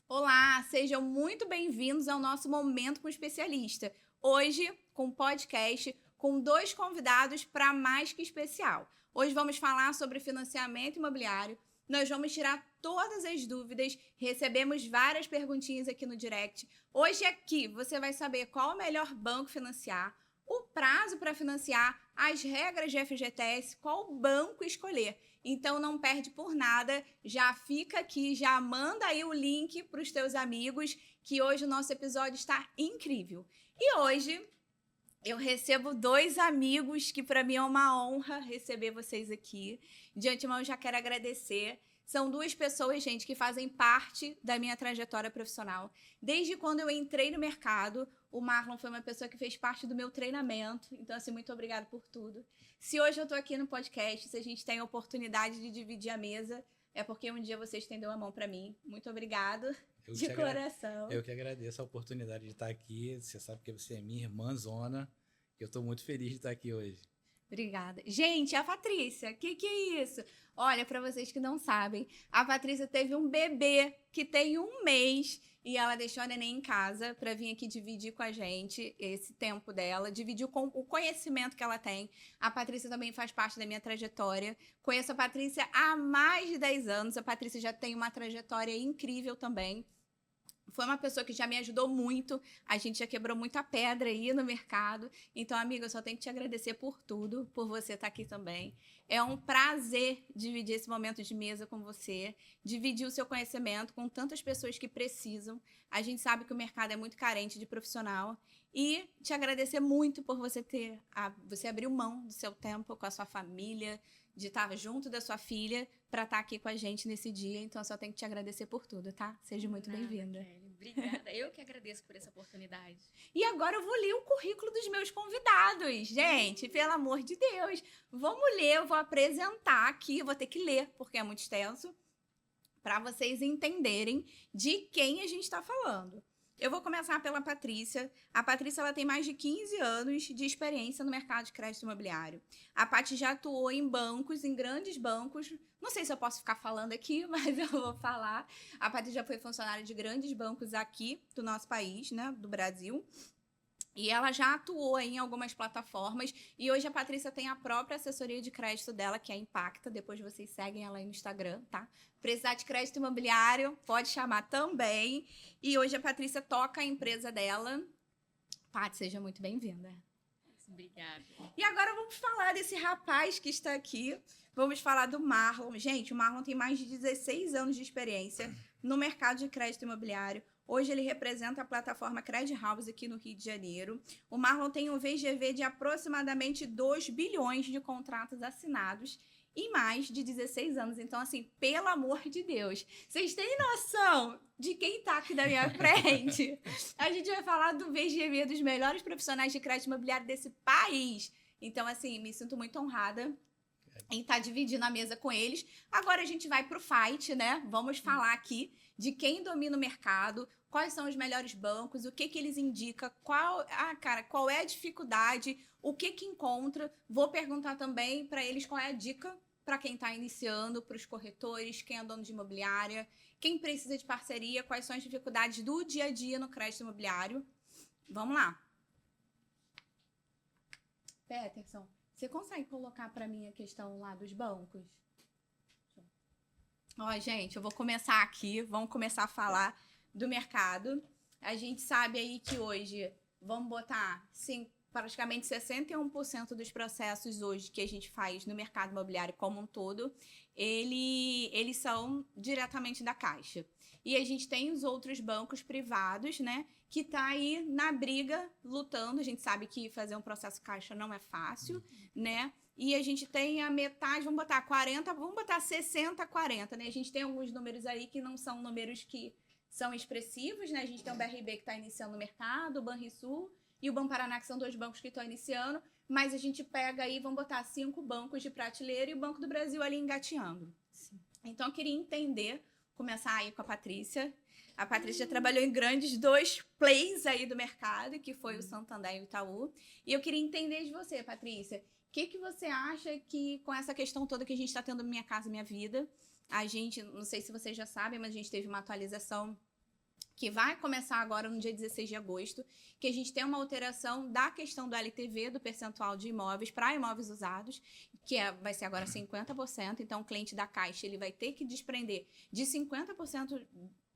Olá, sejam muito bem-vindos ao nosso Momento com o Especialista. Hoje, com podcast, com dois convidados para mais que especial. Hoje vamos falar sobre financiamento imobiliário. Nós vamos tirar todas as dúvidas, recebemos várias perguntinhas aqui no direct. Hoje aqui você vai saber qual o melhor banco financiar, o prazo para financiar, as regras de FGTS, qual banco escolher. Então não perde por nada, já fica aqui, já manda aí o link para os teus amigos, que hoje o nosso episódio está incrível. E hoje eu recebo dois amigos que para mim é uma honra receber vocês aqui. De antemão eu já quero agradecer. São duas pessoas, gente, que fazem parte da minha trajetória profissional. Desde quando eu entrei no mercado, o Marlon foi uma pessoa que fez parte do meu treinamento. Então, assim, muito obrigada por tudo. Se hoje eu estou aqui no podcast, se a gente tem a oportunidade de dividir a mesa, é porque um dia você estendeu a mão para mim. Muito obrigada, de coração. Eu que agradeço a oportunidade de estar aqui. Você sabe que você é minha irmãzona. Eu estou muito feliz de estar aqui hoje. Obrigada. Gente, a Patrícia, que é isso? Olha, para vocês que não sabem, a Patrícia teve um bebê que tem 1 mês e ela deixou a neném em casa para vir aqui dividir com a gente esse tempo dela, dividir com o conhecimento que ela tem. A Patrícia também faz parte da minha trajetória. Conheço a Patrícia há mais de 10 anos. A Patrícia já tem uma trajetória incrível também. Foi uma pessoa que já me ajudou muito. A gente já quebrou muita pedra aí no mercado. Então, amiga, eu só tenho que te agradecer por tudo, por você estar aqui também. É um prazer dividir esse momento de mesa com você, dividir o seu conhecimento com tantas pessoas que precisam. A gente sabe que o mercado é muito carente de profissional. E te agradecer muito por você abrir mão do seu tempo com a sua família, de estar junto da sua filha para estar aqui com a gente nesse dia. Então, eu só tenho que te agradecer por tudo, tá? Seja muito bem-vinda. Kelly. Obrigada. Eu que agradeço por essa oportunidade. E agora eu vou ler o currículo dos meus convidados. Gente, pelo amor de Deus. Vamos ler, eu vou apresentar aqui. Eu vou ter que ler, porque é muito extenso, para vocês entenderem de quem a gente está falando. Eu vou começar pela Patrícia. A Patrícia ela tem mais de 15 anos de experiência no mercado de crédito imobiliário. A Paty já atuou em bancos, em grandes bancos. Não sei se eu posso ficar falando aqui, mas eu vou falar. A Paty já foi funcionária de grandes bancos aqui do nosso país, né, do Brasil. E ela já atuou em algumas plataformas. E hoje a Patrícia tem a própria assessoria de crédito dela, que é a Impacta. Depois vocês seguem ela aí no Instagram, tá? Precisar de crédito imobiliário, pode chamar também. E hoje a Patrícia toca a empresa dela. Paty, seja muito bem-vinda. Obrigada. E agora vamos falar desse rapaz que está aqui. Vamos falar do Marlon. Gente, o Marlon tem mais de 16 anos de experiência no mercado de crédito imobiliário. Hoje ele representa a plataforma Credit House aqui no Rio de Janeiro. O Marlon tem um VGV de aproximadamente 2 bilhões de contratos assinados em mais de 16 anos. Então, assim, pelo amor de Deus, vocês têm noção de quem está aqui da minha frente? A gente vai falar do VGV dos melhores profissionais de crédito imobiliário desse país. Então, assim, me sinto muito honrada em estar dividindo a mesa com eles. Agora a gente vai pro fight, né? Vamos falar aqui de quem domina o mercado, quais são os melhores bancos, o que eles indicam, qual é a dificuldade, o que encontra. Vou perguntar também para eles qual é a dica para quem está iniciando, para os corretores, quem é dono de imobiliária, quem precisa de parceria, quais são as dificuldades do dia a dia no crédito imobiliário. Vamos lá. Peterson, você consegue colocar para mim a questão lá dos bancos? Ó, gente, eu vou começar aqui. Vamos começar a falar do mercado. A gente sabe aí que hoje, vamos botar, sim, praticamente 61% dos processos hoje que a gente faz no mercado imobiliário como um todo, eles são diretamente da Caixa. E a gente tem os outros bancos privados, né, que tá aí na briga, lutando. A gente sabe que fazer um processo Caixa não é fácil, né? E a gente tem a metade, vamos botar 40, vamos botar 60, 40, né? A gente tem alguns números aí que não são números que são expressivos, né? A gente tem o BRB que está iniciando no mercado, o Banrisul e o Banparaná, que são 2 bancos que estão iniciando, mas a gente pega aí, vamos botar 5 bancos de prateleira e o Banco do Brasil ali engateando. Sim. Então, eu queria entender, começar aí com a Patrícia. A Patrícia trabalhou em grandes 2 plays aí do mercado, que foi o Santander e o Itaú. E eu queria entender de você, Patrícia, o que você acha que, com essa questão toda que a gente está tendo no Minha Casa Minha Vida, a gente, não sei se vocês já sabem, mas a gente teve uma atualização que vai começar agora no dia 16 de agosto, que a gente tem uma alteração da questão do LTV, do percentual de imóveis para imóveis usados, que vai ser agora 50%. Então, o cliente da Caixa ele vai ter que desprender de 50%,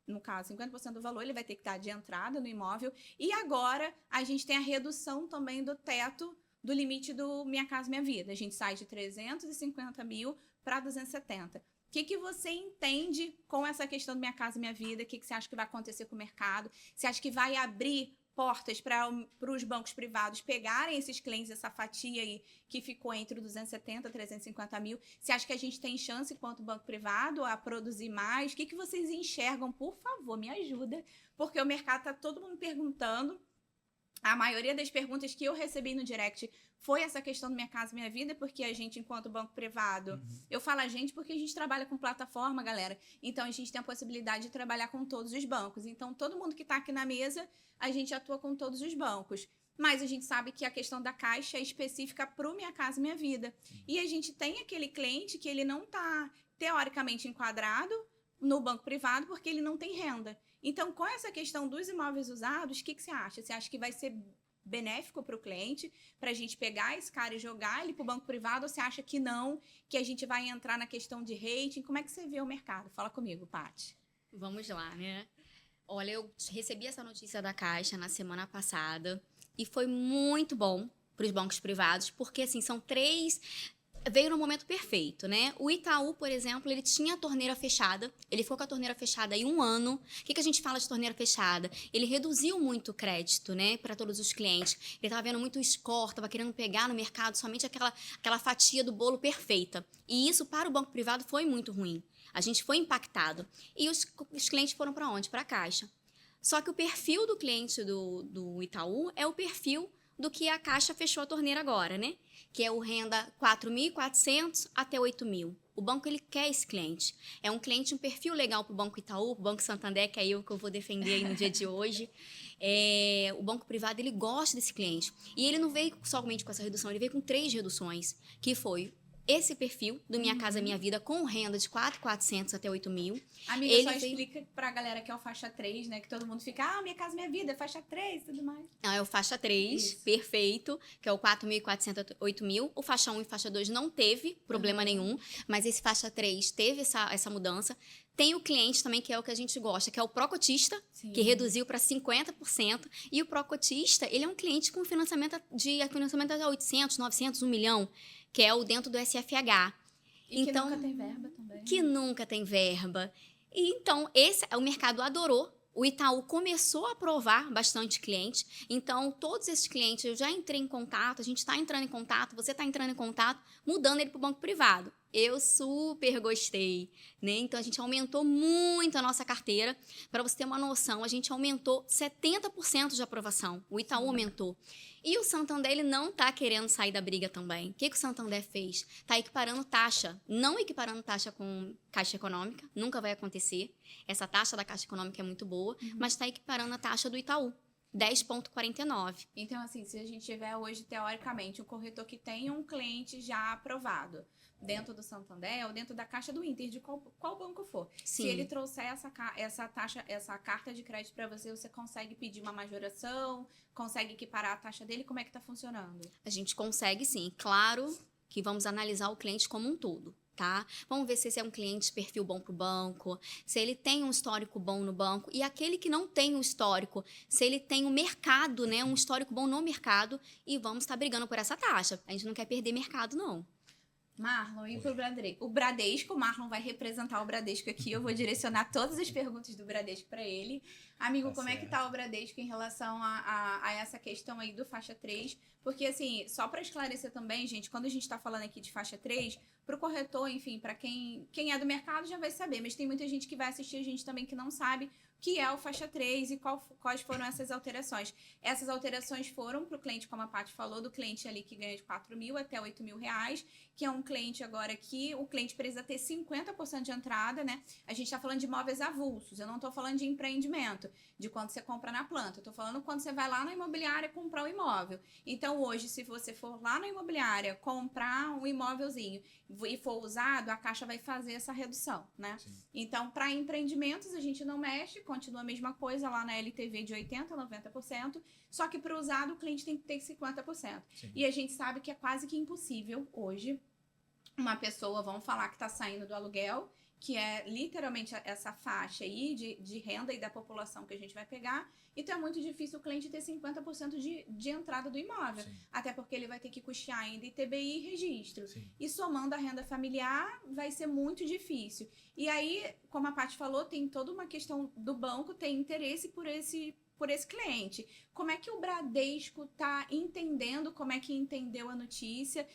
no caso, 50% do valor, ele vai ter que dar de entrada no imóvel. E agora, a gente tem a redução também do teto do limite do Minha Casa Minha Vida. A gente sai de 350 mil para 270. O que você entende com essa questão do Minha Casa Minha Vida? O que você acha que vai acontecer com o mercado? Você acha que vai abrir portas para os bancos privados pegarem esses clientes, essa fatia aí que ficou entre 270 e 350 mil? Você acha que a gente tem chance, enquanto banco privado, a produzir mais? O que vocês enxergam? Por favor, me ajuda, porque o mercado está todo mundo perguntando. A maioria das perguntas que eu recebi no direct foi essa questão do Minha Casa Minha Vida, porque a gente, enquanto banco privado, eu falo a gente porque a gente trabalha com plataforma, galera. Então, a gente tem a possibilidade de trabalhar com todos os bancos. Então, todo mundo que está aqui na mesa, a gente atua com todos os bancos. Mas a gente sabe que a questão da Caixa é específica para o Minha Casa Minha Vida. E a gente tem aquele cliente que ele não está, teoricamente, enquadrado no banco privado porque ele não tem renda. Então, com essa questão dos imóveis usados, o que você acha? Você acha que vai ser benéfico para o cliente, para a gente pegar esse cara e jogar ele para o banco privado, ou você acha que não, que a gente vai entrar na questão de rating? Como é que você vê o mercado? Fala comigo, Paty. Vamos lá, né? Olha, eu recebi essa notícia da Caixa na semana passada e foi muito bom para os bancos privados, porque, assim, são três... Veio no momento perfeito, né? O Itaú, por exemplo, ele tinha a torneira fechada. Ele ficou com a torneira fechada aí 1 ano. O que a gente fala de torneira fechada? Ele reduziu muito o crédito, né? Para todos os clientes. Ele estava vendo muito score, estava querendo pegar no mercado somente aquela fatia do bolo perfeita. E isso, para o banco privado, foi muito ruim. A gente foi impactado. E os clientes foram para onde? Para a Caixa. Só que o perfil do cliente do Itaú é o perfil do que a Caixa fechou a torneira agora, né? Que é o renda 4.400 até 8.000. O banco, ele quer esse cliente. É um cliente, um perfil legal para o Banco Itaú, o Banco Santander, que é eu que eu vou defender aí no dia de hoje. O banco privado, ele gosta desse cliente. E ele não veio somente com essa redução, ele veio com 3 reduções, que foi esse perfil do Minha Casa Minha Vida com renda de 4.400 até 8.000. Amiga, ele só explica pra galera que é o faixa 3, né? Que todo mundo fica, Minha Casa Minha Vida, faixa 3 e tudo mais. Não, é o faixa 3, isso. Perfeito, que é o 4.400 até 8.000. O faixa 1 e faixa 2 não teve problema nenhum, mas esse faixa 3 teve essa mudança. Tem o cliente também, que é o que a gente gosta, que é o pró-cotista, que reduziu para 50%. E o pró-cotista, ele é um cliente com financiamento até 800, 900, 1 milhão, que é o dentro do SFH. E então, que nunca tem verba também. Que nunca tem verba. E então, o mercado adorou. O Itaú começou a aprovar bastante cliente. Então, todos esses clientes, eu já entrei em contato, a gente está entrando em contato, você está entrando em contato, mudando ele para o banco privado. Eu super gostei, né? Então, a gente aumentou muito a nossa carteira. Para você ter uma noção, a gente aumentou 70% de aprovação. O Itaú aumentou. E o Santander, ele não está querendo sair da briga também. O que o Santander fez? Está equiparando taxa. Não equiparando taxa com Caixa Econômica. Nunca vai acontecer. Essa taxa da Caixa Econômica é muito boa. Mas está equiparando a taxa do Itaú. 10,49. Então, assim, se a gente tiver hoje, teoricamente, um corretor que tem um cliente já aprovado dentro do Santander ou dentro da Caixa do Inter, de qual banco for. Sim. Se ele trouxer essa taxa, essa carta de crédito para você, você consegue pedir uma majoração, consegue equiparar a taxa dele? Como é que está funcionando? A gente consegue, sim. Claro que vamos analisar o cliente como um todo. Tá? Vamos ver se esse é um cliente de perfil bom para o banco, se ele tem um histórico bom no banco, e aquele que não tem um histórico, se ele tem um mercado, né, um histórico bom no mercado, e vamos estar brigando por essa taxa. A gente não quer perder mercado, não. Marlon, e pro Bradesco? O Bradesco, o Marlon vai representar o Bradesco aqui. Eu vou direcionar todas as perguntas do Bradesco para ele. Amigo, como é que tá o Bradesco em relação a essa questão aí do faixa 3? Porque, assim, só para esclarecer também, gente, quando a gente tá falando aqui de faixa 3, pro corretor, enfim, para quem é do mercado já vai saber, mas tem muita gente que vai assistir a gente também que não sabe que é o faixa 3 e quais foram essas alterações. Essas alterações foram para o cliente, como a Paty falou, do cliente ali que ganha de 4 mil até 8 mil reais, que é um cliente agora que o cliente precisa ter 50% de entrada, né? A gente está falando de imóveis avulsos, eu não estou falando de empreendimento, de quando você compra na planta, eu estou falando quando você vai lá na imobiliária comprar o imóvel. Então, hoje, se você for lá na imobiliária comprar um imóvelzinho, e for usado, a Caixa vai fazer essa redução, né? Sim. Então, para empreendimentos, a gente não mexe, continua a mesma coisa lá na LTV de 80% a 90%, só que para o usado, o cliente tem que ter 50%. Sim. E a gente sabe que é quase que impossível hoje uma pessoa, vamos falar que está saindo do aluguel, que é literalmente essa faixa aí de renda e da população que a gente vai pegar. Então, é muito difícil o cliente ter 50% de entrada do imóvel. Sim. Até porque ele vai ter que custear ainda ITBI e registro. Sim. E somando a renda familiar, vai ser muito difícil. E aí, como a Paty falou, tem toda uma questão do banco ter interesse por esse cliente. Como é que o Bradesco está entendendo, como é que entendeu a notícia?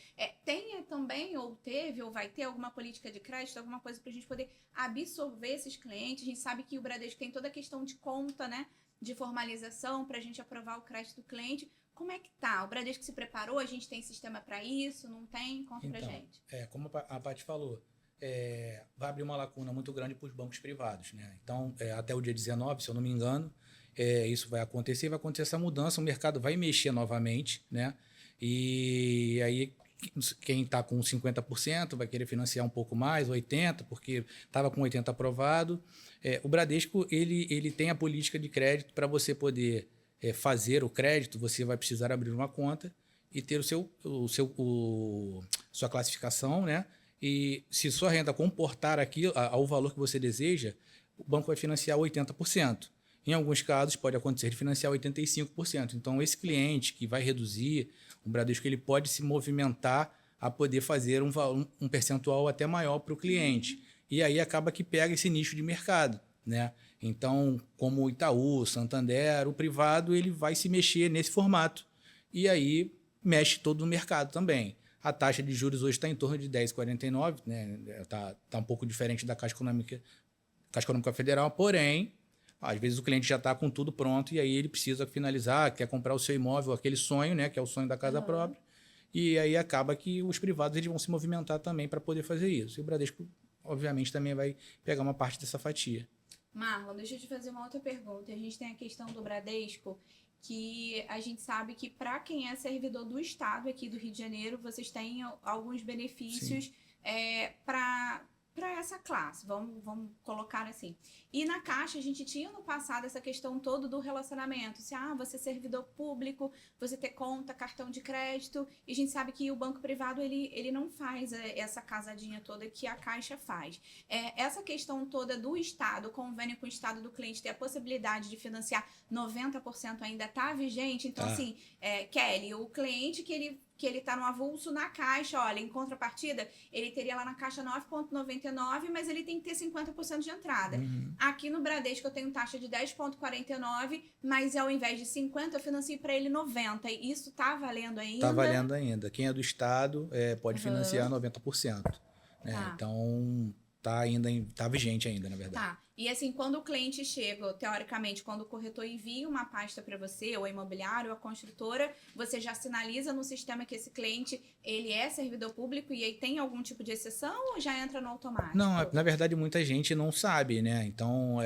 Tem também, ou teve, ou vai ter alguma política de crédito, alguma coisa para a gente poder absorver esses clientes? A gente sabe que o Bradesco tem toda a questão de conta, né? De formalização para a gente aprovar o crédito do cliente. Como é que tá? O Bradesco se preparou? A gente tem sistema para isso? Não tem? Conta pra gente. Como a Paty falou, vai abrir uma lacuna muito grande para os bancos privados, né? Então, até o dia 19, se eu não me engano, isso vai acontecer essa mudança, o mercado vai mexer novamente, né? E aí quem está com 50% vai querer financiar um pouco mais, 80%, porque estava com 80% aprovado. O Bradesco ele tem a política de crédito para você poder fazer o crédito, você vai precisar abrir uma conta e ter sua classificação, né? E se sua renda comportar aquilo, ao valor que você deseja, o banco vai financiar 80%. Em alguns casos, pode acontecer de financiar 85%. Então, esse cliente que vai reduzir, o Bradesco ele pode se movimentar a poder fazer um percentual até maior para o cliente. E aí acaba que pega esse nicho de mercado, né? Então, como o Itaú, Santander, o privado ele vai se mexer nesse formato. E aí mexe todo o mercado também. A taxa de juros hoje está em torno de 10,49, né? Tá um pouco diferente da Caixa Econômica Federal, porém, às vezes o cliente já está com tudo pronto e aí ele precisa finalizar, quer comprar o seu imóvel, aquele sonho, né, que é o sonho da casa própria. E aí acaba que os privados eles vão se movimentar também para poder fazer isso. E o Bradesco, obviamente, também vai pegar uma parte dessa fatia. Marlon, deixa eu te fazer uma outra pergunta. A gente tem a questão do Bradesco, que a gente sabe que para quem é servidor do Estado aqui do Rio de Janeiro, vocês têm alguns benefícios para essa classe, vamos colocar assim. E na Caixa, a gente tinha no passado essa questão toda do relacionamento. Se você é servidor público, você ter conta, cartão de crédito, e a gente sabe que o banco privado, ele não faz essa casadinha toda que a Caixa faz. Essa questão toda do Estado, o convênio com o Estado do cliente, ter a possibilidade de financiar 90% ainda está vigente. Então, assim, Kelly, o cliente que ele está no avulso na Caixa, olha, em contrapartida, ele teria lá na Caixa 9,99, mas ele tem que ter 50% de entrada. Aqui no Bradesco eu tenho taxa de 10,49, mas ao invés de 50, eu financio para ele 90. Isso tá valendo ainda? Tá valendo ainda. Quem é do Estado pode financiar 90%. Né? Tá. Então, tá vigente ainda, na verdade. Tá. E assim, quando o cliente chega, teoricamente, quando o corretor envia uma pasta para você, ou a imobiliária, ou a construtora, você já sinaliza no sistema que esse cliente, ele é servidor público e aí tem algum tipo de exceção ou já entra no automático? Não, na verdade, muita gente não sabe, né? Então,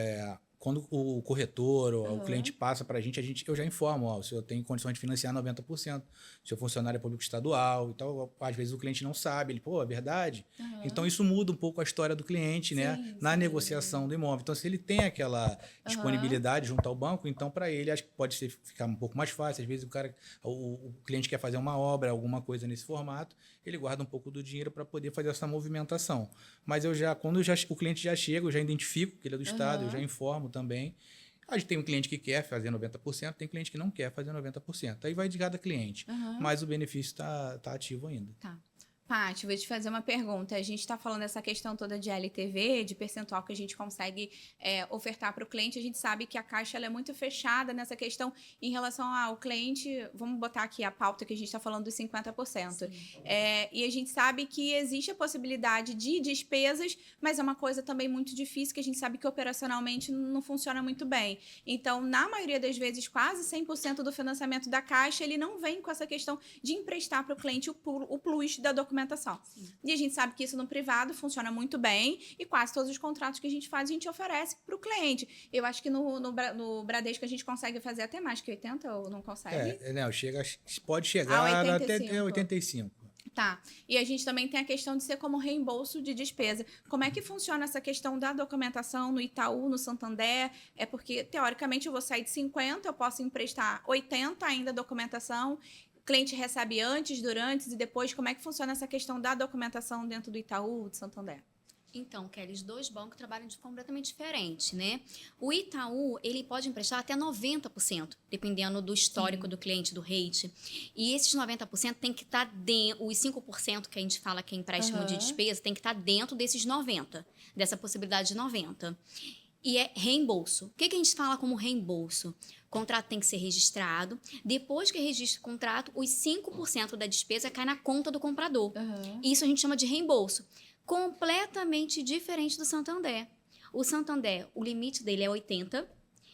quando o corretor ou o cliente passa para a gente, eu já informo, o senhor tem condições de financiar 90%, o seu funcionário é público estadual, então, às vezes o cliente não sabe, ele, é verdade? Então, isso muda um pouco a história do cliente, né? Na negociação do imóvel. Então, se ele tem aquela disponibilidade junto ao banco, então, para ele, acho que pode ficar um pouco mais fácil. Às vezes, o cliente quer fazer uma obra, alguma coisa nesse formato, ele guarda um pouco do dinheiro para poder fazer essa movimentação. Mas quando o cliente já chega, eu já identifico que ele é do Estado, eu já informo também. A gente tem um cliente que quer fazer 90%, tem cliente que não quer fazer 90%. Aí vai de cada cliente. Mas o benefício está ativo ainda. Tá. Paty, vou te fazer uma pergunta. A gente está falando dessa questão toda de LTV, de percentual que a gente consegue ofertar para o cliente. A gente sabe que a Caixa ela é muito fechada nessa questão em relação ao cliente. Vamos botar aqui a pauta que a gente está falando dos 50%. E a gente sabe que existe a possibilidade de despesas, mas é uma coisa também muito difícil, que a gente sabe que operacionalmente não funciona muito bem. Então, na maioria das vezes, quase 100% do financiamento da Caixa, ele não vem com essa questão de emprestar para o cliente o plus da documentação. E a gente sabe que isso no privado funciona muito bem e quase todos os contratos que a gente faz, a gente oferece para o cliente. Eu acho que no Bradesco a gente consegue fazer até mais que 80 ou não consegue? Pode chegar a até 85. Tá. E a gente também tem a questão de ser como reembolso de despesa. Como é que funciona essa questão da documentação no Itaú, no Santander? É porque, teoricamente, eu vou sair de 50, eu posso emprestar 80 ainda a documentação. O cliente recebe antes, durante e depois. Como é que funciona essa questão da documentação dentro do Itaú, do Santander? Então, Kelly, os dois bancos trabalham de forma completamente diferente, né? O Itaú, ele pode emprestar até 90%, dependendo do histórico do cliente, do rate. E esses 90% tem que estar dentro, os 5% que a gente fala que é empréstimo de despesa, tem que estar dentro desses 90%, dessa possibilidade de 90%. E é reembolso. O que a gente fala como reembolso? O contrato tem que ser registrado. Depois que registra o contrato, os 5% da despesa cai na conta do comprador. Isso a gente chama de reembolso. Completamente diferente do Santander. O Santander, o limite dele é 80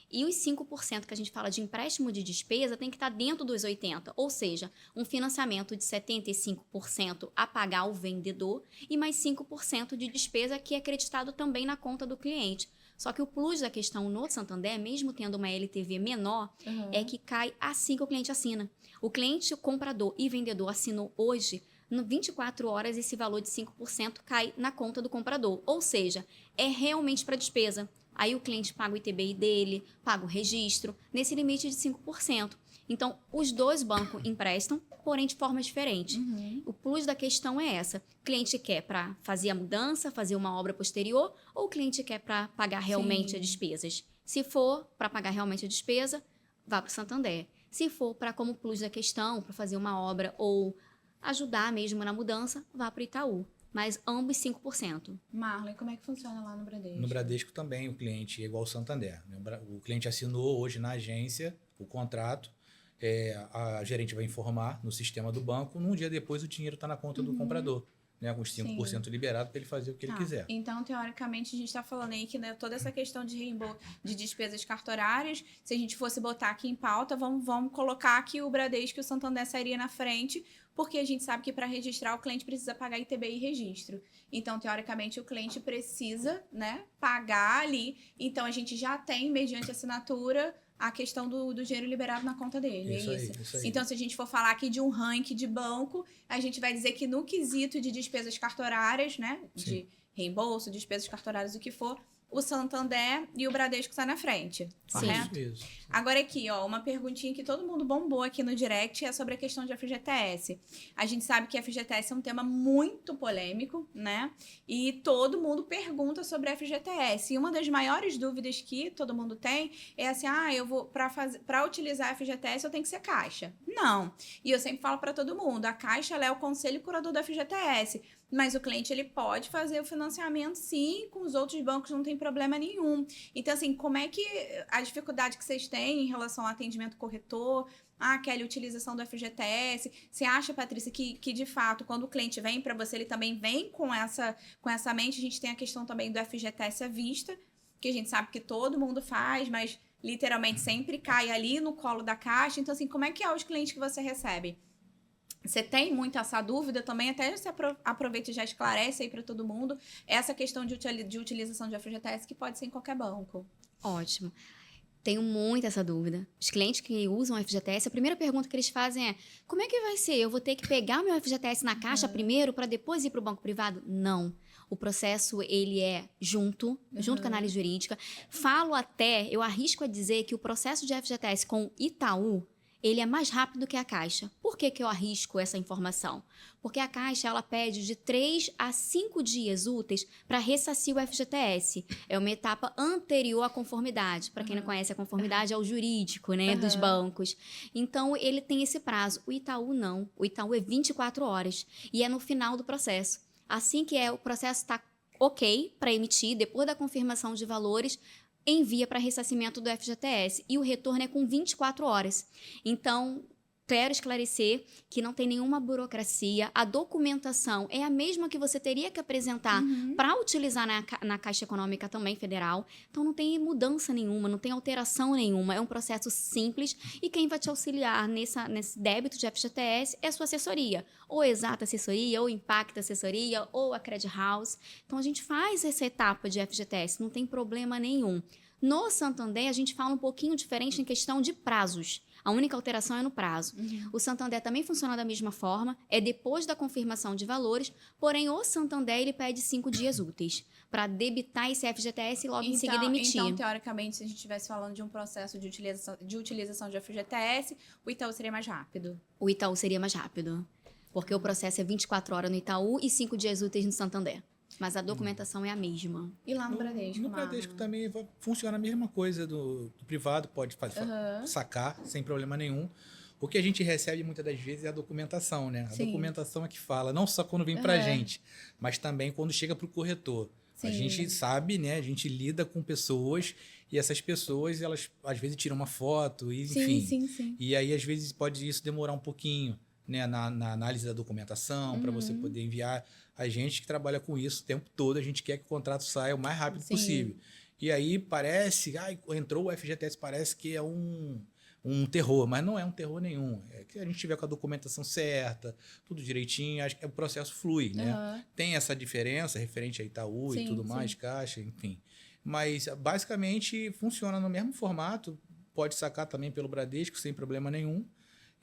e os 5% que a gente fala de empréstimo de despesa tem que estar dentro dos 80, ou seja, um financiamento de 75% a pagar ao vendedor e mais 5% de despesa que é acreditado também na conta do cliente. Só que o plus da questão no Santander, mesmo tendo uma LTV menor, é que cai assim que o cliente assina. O cliente, o comprador e vendedor assinou hoje, no 24 horas, esse valor de 5% cai na conta do comprador. Ou seja, é realmente para despesa. Aí o cliente paga o ITBI dele, paga o registro, nesse limite de 5%. Então, os dois bancos emprestam, porém de forma diferente. O plus da questão é essa. O cliente quer para fazer a mudança, fazer uma obra posterior, ou o cliente quer para pagar realmente as despesas? Se for para pagar realmente a despesa, vá para o Santander. Se for para como plus da questão, para fazer uma obra ou ajudar mesmo na mudança, vá para o Itaú. Mas ambos 5%. Marlon, como é que funciona lá no Bradesco? No Bradesco também o cliente é igual ao Santander. O cliente assinou hoje na agência o contrato, a gerente vai informar no sistema do banco, num dia depois o dinheiro está na conta do comprador, né, com os 5% liberado para ele fazer o que ele quiser. Então, teoricamente, a gente está falando aí que, né, toda essa questão de reembolso de despesas cartorárias, se a gente fosse botar aqui em pauta, vamos colocar que o Bradesco e o Santander sairia na frente, porque a gente sabe que para registrar o cliente precisa pagar ITBI e registro. Então, teoricamente, o cliente precisa, né, pagar ali. Então, a gente já tem, mediante assinatura, a questão do dinheiro liberado na conta dele. Isso aí. Então, se a gente for falar aqui de um ranking de banco, a gente vai dizer que no quesito de despesas cartorárias, né, de reembolso, despesas cartorárias, o que for, o Santander e o Bradesco estão na frente, correto? Isso. Agora aqui, ó, uma perguntinha que todo mundo bombou aqui no direct é sobre a questão de FGTS. A gente sabe que FGTS é um tema muito polêmico, né? E todo mundo pergunta sobre FGTS. E uma das maiores dúvidas que todo mundo tem é assim, eu vou para utilizar a FGTS eu tenho que ser Caixa. Não. E eu sempre falo para todo mundo, a Caixa ela é o conselho curador da FGTS. Mas o cliente ele pode fazer o financiamento, sim, com os outros bancos não tem problema nenhum. Então, assim, como é que a dificuldade que vocês têm em relação ao atendimento corretor, Kelly, utilização do FGTS, você acha, Patrícia, que de fato, quando o cliente vem para você, ele também vem com essa mente? A gente tem a questão também do FGTS à vista, que a gente sabe que todo mundo faz, mas literalmente sempre cai ali no colo da Caixa. Então, assim, como é que é os clientes que você recebe? Você tem muito essa dúvida também, até você aproveita e já esclarece aí para todo mundo essa questão de utilização de FGTS que pode ser em qualquer banco. Ótimo. Tenho muito essa dúvida. Os clientes que usam FGTS, a primeira pergunta que eles fazem é: como é que vai ser? Eu vou ter que pegar meu FGTS na Caixa primeiro para depois ir para o banco privado? Não. O processo, ele é junto com a análise jurídica. Eu arrisco a dizer que o processo de FGTS com Itaú, ele é mais rápido que a Caixa. Por que eu arrisco essa informação? Porque a Caixa ela pede de 3 a 5 dias úteis para ressarcir o FGTS. É uma etapa anterior à conformidade. Para quem não conhece, a conformidade é o jurídico, né, dos bancos. Então, ele tem esse prazo. O Itaú não. O Itaú é 24 horas. E é no final do processo. Assim que o processo está ok para emitir, depois da confirmação de valores, envia para ressarcimento do FGTS e o retorno é com 24 horas. Então, quero esclarecer que não tem nenhuma burocracia, a documentação é a mesma que você teria que apresentar para utilizar na Caixa Econômica também Federal, então não tem mudança nenhuma, não tem alteração nenhuma, é um processo simples e quem vai te auxiliar nesse débito de FGTS é a sua assessoria, ou Exata Assessoria, ou Impacta Assessoria, ou a Credit House. Então a gente faz essa etapa de FGTS, não tem problema nenhum. No Santander, a gente fala um pouquinho diferente em questão de prazos. A única alteração é no prazo. O Santander também funciona da mesma forma, é depois da confirmação de valores, porém o Santander ele pede 5 dias úteis para debitar esse FGTS e logo em seguida emitir. Então, teoricamente, se a gente estivesse falando de um processo de utilização de FGTS, o Itaú seria mais rápido. O Itaú seria mais rápido, porque o processo é 24 horas no Itaú e 5 dias úteis no Santander. Mas a documentação é a mesma. E lá no Bradesco, No Bradesco também funciona a mesma coisa do privado, pode sacar sem problema nenhum. O que a gente recebe muitas das vezes é a documentação, né? A documentação é que fala, não só quando vem pra gente, mas também quando chega pro corretor. Sim. A gente sabe, né? A gente lida com pessoas e essas pessoas, elas às vezes tiram uma foto, e, enfim. Sim. E aí, às vezes, pode isso demorar um pouquinho, né? Na análise da documentação, para você poder enviar. A gente que trabalha com isso o tempo todo, a gente quer que o contrato saia o mais rápido possível. E aí parece, entrou o FGTS, parece que é um terror, mas não é um terror nenhum. É que a gente tiver com a documentação certa, tudo direitinho, acho que o processo flui, né? Tem essa diferença referente a Itaú e tudo mais, Caixa, enfim. Mas basicamente funciona no mesmo formato, pode sacar também pelo Bradesco sem problema nenhum.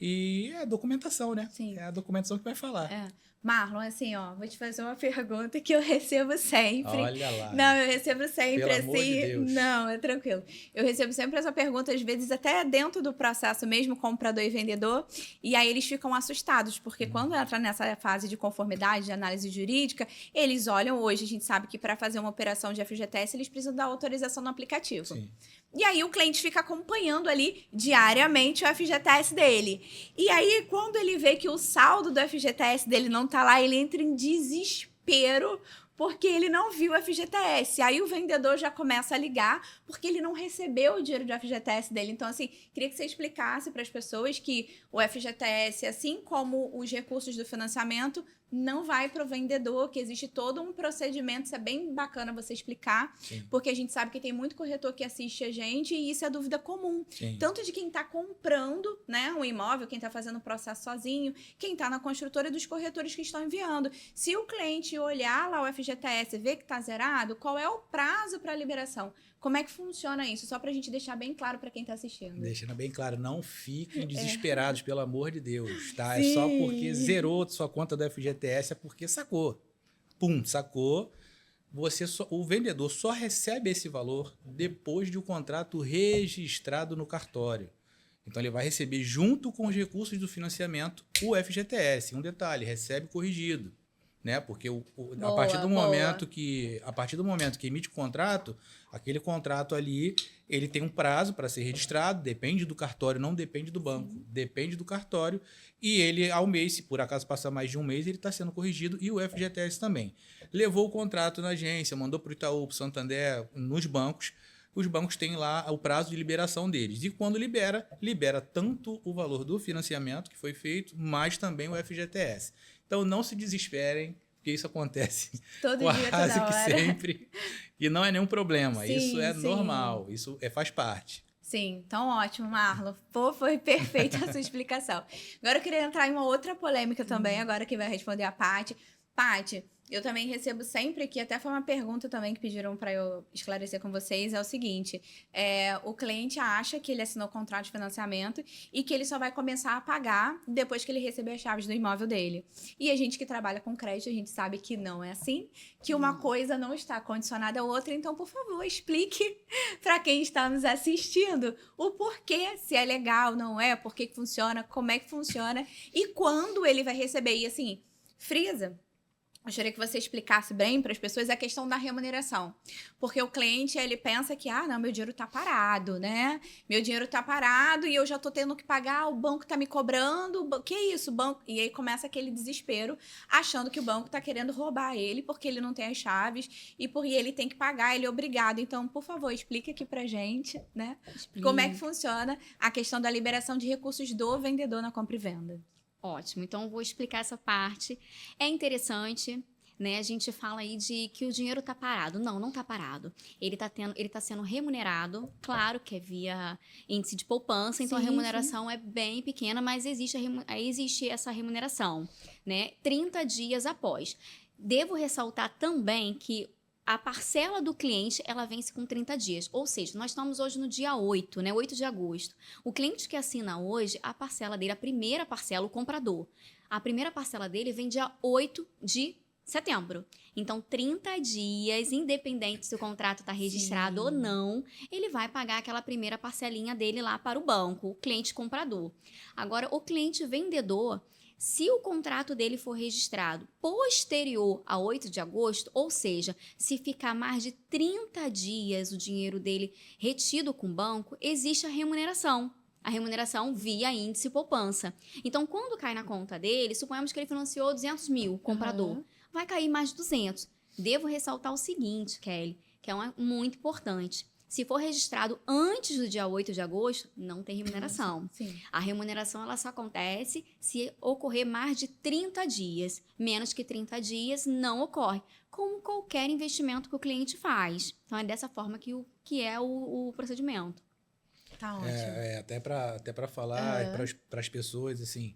E é a documentação, né? Sim. É a documentação que vai falar. Marlon, assim, vou te fazer uma pergunta que eu recebo sempre. Olha lá. Não, eu recebo sempre, Pelo assim. amor de Deus. Não, é tranquilo. Eu recebo sempre essa pergunta, às vezes, até dentro do processo mesmo, comprador e vendedor. E aí eles ficam assustados, porque quando entra nessa fase de conformidade, de análise jurídica, eles olham hoje, a gente sabe que para fazer uma operação de FGTS, eles precisam da autorização no aplicativo. Sim. E aí o cliente fica acompanhando ali diariamente o FGTS dele. E aí, quando ele vê que o saldo do FGTS dele não tá lá, ele entra em desespero porque ele não viu o FGTS. Aí o vendedor já começa a ligar porque ele não recebeu o dinheiro do FGTS dele. Então, assim, queria que você explicasse para as pessoas que o FGTS, assim como os recursos do financiamento, não vai para o vendedor, que existe todo um procedimento. Isso é bem bacana você explicar, porque a gente sabe que tem muito corretor que assiste a gente e isso é dúvida comum. Tanto de quem está comprando, né, um imóvel, quem está fazendo o processo sozinho, quem está na construtora e dos corretores que estão enviando. Se o cliente olhar lá o FGTS e ver que está zerado, qual é o prazo para a liberação? Como é que funciona isso? Só para a gente deixar bem claro para quem está assistindo. Deixando bem claro, não fiquem desesperados, pelo amor de Deus, tá? É só porque zerou sua conta do FGTS, é porque sacou. Pum, sacou. O vendedor só recebe esse valor depois de um contrato registrado no cartório. Então, ele vai receber, junto com os recursos do financiamento, o FGTS. Um detalhe, recebe corrigido. Né? Porque a partir do momento que emite o contrato, aquele contrato ali, ele tem um prazo para ser registrado, depende do cartório, não depende do banco, depende do cartório, e ele, ao mês, se por acaso passar mais de um mês, ele está sendo corrigido, e o FGTS também. Levou o contrato na agência, mandou para o Itaú, para o Santander, nos bancos, os bancos têm lá o prazo de liberação deles. E quando libera tanto o valor do financiamento que foi feito, mas também o FGTS. Então, não se desesperem, porque isso acontece todo dia, quase toda que hora. sempre. E não é nenhum problema. Sim, isso é sim. normal. Isso faz parte. Sim, então ótimo, Marlon. Pô, foi perfeita a sua explicação. Agora eu queria entrar em uma outra polêmica também, agora que vai responder a Paty. Paty, eu também recebo sempre aqui, até foi uma pergunta também que pediram para eu esclarecer com vocês, é o seguinte, o cliente acha que ele assinou o contrato de financiamento e que ele só vai começar a pagar depois que ele receber as chaves do imóvel dele. E a gente que trabalha com crédito, a gente sabe que não é assim, que uma coisa não está condicionada à outra, então, por favor, explique para quem está nos assistindo o porquê, se é legal, não é, por que funciona, como é que funciona e quando ele vai receber. E assim, frisa, gostaria que você explicasse bem para as pessoas a questão da remuneração. Porque o cliente, ele pensa que, não, meu dinheiro está parado, né? Meu dinheiro está parado e eu já estou tendo que pagar, o banco está me cobrando. Que isso, banco? E aí começa aquele desespero, achando que o banco está querendo roubar ele porque ele não tem as chaves e porque ele tem que pagar, ele é obrigado. Então, por favor, explique aqui para gente, né? Como é que funciona a questão da liberação de recursos do vendedor na compra e venda. Ótimo, então vou explicar essa parte. É interessante, né? A gente fala aí de que o dinheiro está parado. Não, não está parado. Ele tá sendo remunerado, claro que é via índice de poupança, então a remuneração é bem pequena, mas existe essa remuneração, né? 30 dias após. Devo ressaltar também que a parcela do cliente, ela vence com 30 dias. Ou seja, nós estamos hoje no dia 8, né? 8 de agosto. O cliente que assina hoje, a parcela dele, a primeira parcela, o comprador, a primeira parcela dele vem dia 8 de setembro. Então, 30 dias, independente se o contrato está registrado ou não, ele vai pagar aquela primeira parcelinha dele lá para o banco, o cliente comprador. Agora, o cliente vendedor, se o contrato dele for registrado posterior a 8 de agosto, ou seja, se ficar mais de 30 dias o dinheiro dele retido com o banco, existe a remuneração. A remuneração via índice poupança. Então, quando cai na conta dele, suponhamos que ele financiou 200 mil, comprador, vai cair mais de 200. Devo ressaltar o seguinte, Kelly, que é muito importante. Se for registrado antes do dia 8 de agosto, não tem remuneração. Sim. A remuneração ela só acontece se ocorrer mais de 30 dias. Menos que 30 dias não ocorre, como qualquer investimento que o cliente faz. Então, é dessa forma que é o procedimento. Tá ótimo. Até para falar para as pessoas, assim,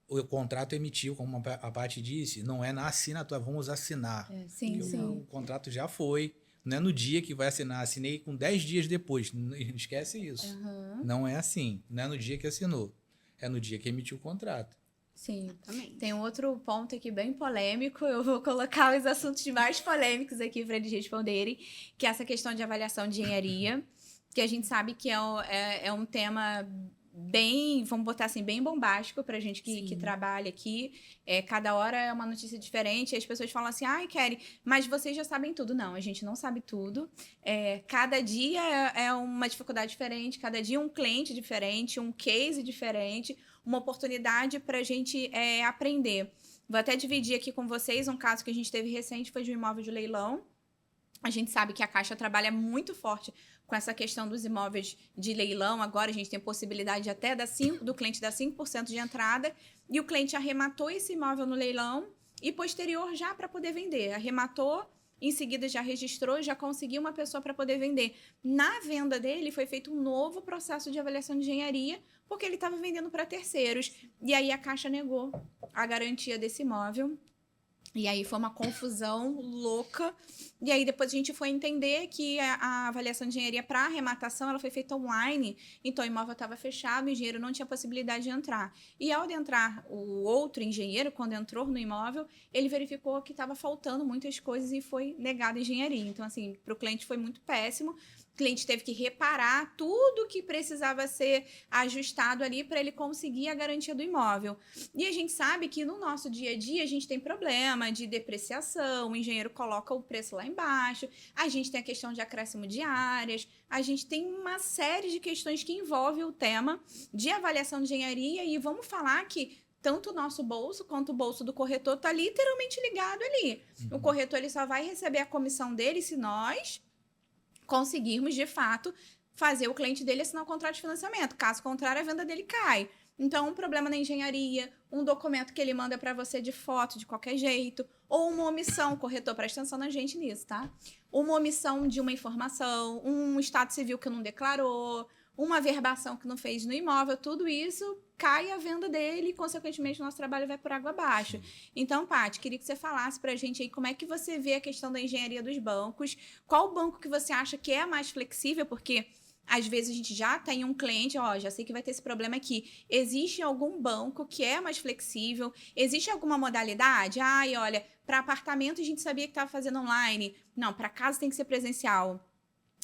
o contrato emitiu, como a Paty disse, não é na assinatura, vamos assinar. Sim. O contrato já foi, não é no dia que vai assinar, assinei com 10 dias depois, não esquece isso. Não é assim, não é no dia que assinou, é no dia que emitiu o contrato. Sim, Exatamente. tem outro ponto aqui bem polêmico, eu vou colocar os assuntos mais polêmicos aqui para eles responderem, que é essa questão de avaliação de engenharia, que a gente sabe que é um tema bem, vamos botar assim, bem bombástico pra gente que trabalha aqui. Cada hora é uma notícia diferente, e as pessoas falam assim, ai, Kelly, mas vocês já sabem tudo. Não, a gente não sabe tudo. Cada dia é uma dificuldade diferente, cada dia um cliente diferente, um case diferente, uma oportunidade pra gente aprender. Vou até dividir aqui com vocês um caso que a gente teve recente, foi de um imóvel de leilão. A gente sabe que a Caixa trabalha muito forte com essa questão dos imóveis de leilão. Agora a gente tem possibilidade até do cliente dar 5% de entrada, e o cliente arrematou esse imóvel no leilão e posterior já para poder vender. Arrematou, em seguida já registrou, já conseguiu uma pessoa para poder vender. Na venda dele foi feito um novo processo de avaliação de engenharia, porque ele estava vendendo para terceiros. E aí a Caixa negou a garantia desse imóvel. E aí foi uma confusão louca. E aí depois a gente foi entender que a avaliação de engenharia para arrematação ela foi feita online. Então o imóvel estava fechado, o engenheiro não tinha possibilidade de entrar. E ao entrar o outro engenheiro, quando entrou no imóvel, ele verificou que estava faltando muitas coisas e foi negada a engenharia. Então, assim, para o cliente foi muito péssimo. O cliente teve que reparar tudo que precisava ser ajustado ali para ele conseguir a garantia do imóvel. E a gente sabe que no nosso dia a dia a gente tem problema de depreciação, o engenheiro coloca o preço lá embaixo, a gente tem a questão de acréscimo de áreas, a gente tem uma série de questões que envolvem o tema de avaliação de engenharia, e vamos falar que tanto o nosso bolso quanto o bolso do corretor está literalmente ligado ali. O corretor ele só vai receber a comissão dele se nós conseguirmos, de fato, fazer o cliente dele assinar o contrato de financiamento. Caso contrário, a venda dele cai. Então, um problema na engenharia, um documento que ele manda para você de foto de qualquer jeito, ou uma omissão, corretor, presta atenção na gente nisso, tá? Uma omissão de uma informação, um estado civil que não declarou, uma verbação que não fez no imóvel, tudo isso cai a venda dele e, consequentemente, o nosso trabalho vai por água abaixo. Então, Paty, queria que você falasse pra gente aí como é que você vê a questão da engenharia dos bancos, qual banco que você acha que é mais flexível, porque às vezes a gente já tem um cliente, já sei que vai ter esse problema aqui. Existe algum banco que é mais flexível? Existe alguma modalidade? Olha, para apartamento a gente sabia que estava fazendo online. Não, para casa tem que ser presencial.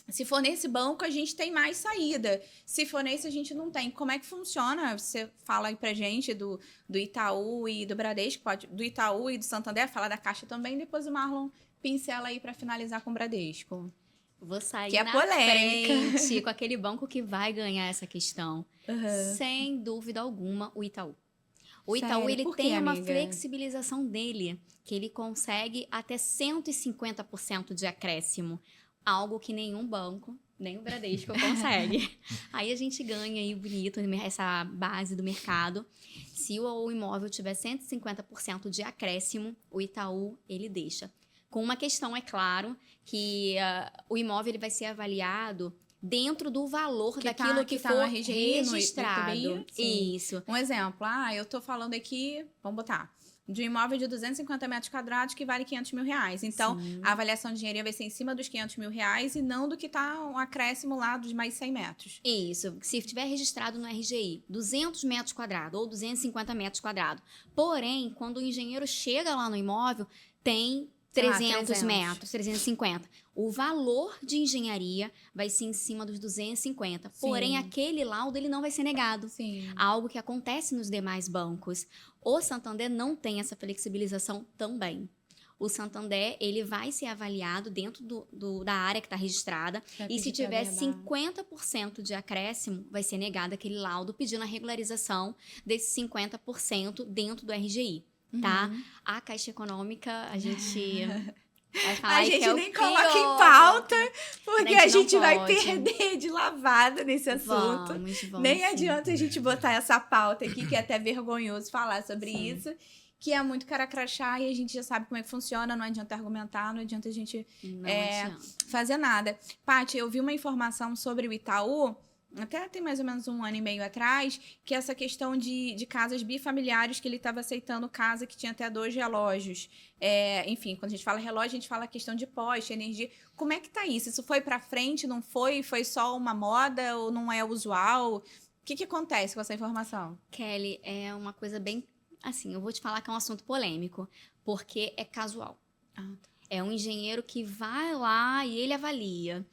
Se for nesse banco, a gente tem mais saída. Se for nesse, a gente não tem. Como é que funciona? Você fala aí pra gente do Itaú e do Bradesco, do Itaú e do Santander, fala da Caixa também, depois o Marlon pincela aí para finalizar com o Bradesco. Vou sair que é na polêmica. frente com aquele banco que vai ganhar essa questão. Sem dúvida alguma, o Itaú. O Itaú, ele tem uma flexibilização dele, que ele consegue até 150% de acréscimo. Algo que nenhum banco, nem o Bradesco consegue. Aí a gente ganha aí bonito essa base do mercado. Se o imóvel tiver 150% de acréscimo, o Itaú, ele deixa. Com uma questão, é claro, que o imóvel ele vai ser avaliado dentro do valor daquilo que for na RGI, registrado. No Isso. Um exemplo, eu tô falando aqui, vamos botar, de um imóvel de 250 metros quadrados que vale R$ 500 mil. Então, a avaliação de engenharia vai ser em cima dos R$ 500 mil e não do que está um acréscimo lá dos mais 100 metros. Isso, se tiver registrado no RGI, 200 metros quadrados ou 250 metros quadrados. Porém, quando o engenheiro chega lá no imóvel, tem 300 metros, 350. O valor de engenharia vai ser em cima dos 250. Sim. Porém, aquele laudo ele não vai ser negado. Sim. Algo que acontece nos demais bancos. O Santander não tem essa flexibilização também. O Santander, ele vai ser avaliado dentro da área que está registrada. E se tiver 50% de acréscimo, vai ser negado aquele laudo pedindo a regularização desses 50% dentro do RGI. Tá? A Caixa Econômica, a gente vai falar A que gente é o nem pior. coloca em pauta, porque a gente não vai pode. perder de lavada nesse assunto. Vamos Nem sim. adianta a gente botar essa pauta aqui, que é até vergonhoso falar sobre isso, que é muito cara crachá e a gente já sabe como é que funciona, não adianta argumentar, não adianta a gente Não adianta. fazer nada. Paty, eu vi uma informação sobre o Itaú, até tem mais ou menos 1 ano e meio atrás, que essa questão de casas bifamiliares, que ele estava aceitando casa que tinha até 2 relógios. Enfim, quando a gente fala relógio, a gente fala questão de poste, energia. Como é que tá isso? Isso foi para frente, não foi? Foi só uma moda ou não é usual? O que acontece com essa informação? Kelly, é uma coisa bem... Assim, eu vou te falar que é um assunto polêmico, porque é casual. É um engenheiro que vai lá e ele avalia.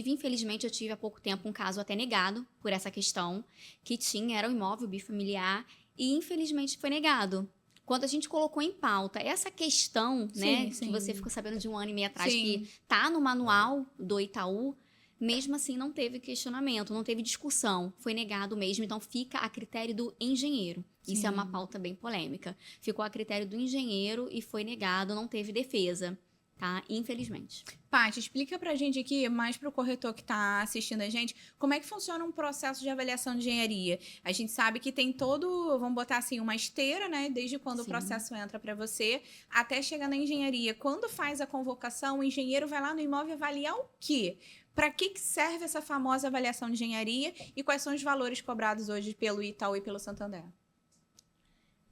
Infelizmente, eu tive há pouco tempo um caso até negado por essa questão, que era um imóvel bifamiliar e infelizmente foi negado. Quando a gente colocou em pauta essa questão, né, sim. que você ficou sabendo de 1 ano e meio atrás, Sim. que tá no manual do Itaú, mesmo assim não teve questionamento, não teve discussão, foi negado mesmo, então fica a critério do engenheiro. Isso é uma pauta bem polêmica. Ficou a critério do engenheiro e foi negado, não teve defesa. Tá? Infelizmente. Paty, explica pra gente aqui, mais pro corretor que tá assistindo a gente, como é que funciona um processo de avaliação de engenharia. A gente sabe que tem vamos botar assim, uma esteira, né? Desde quando o processo entra para você, até chegar na engenharia. Quando faz a convocação, o engenheiro vai lá no imóvel avaliar o quê? Para que serve essa famosa avaliação de engenharia e quais são os valores cobrados hoje pelo Itaú e pelo Santander?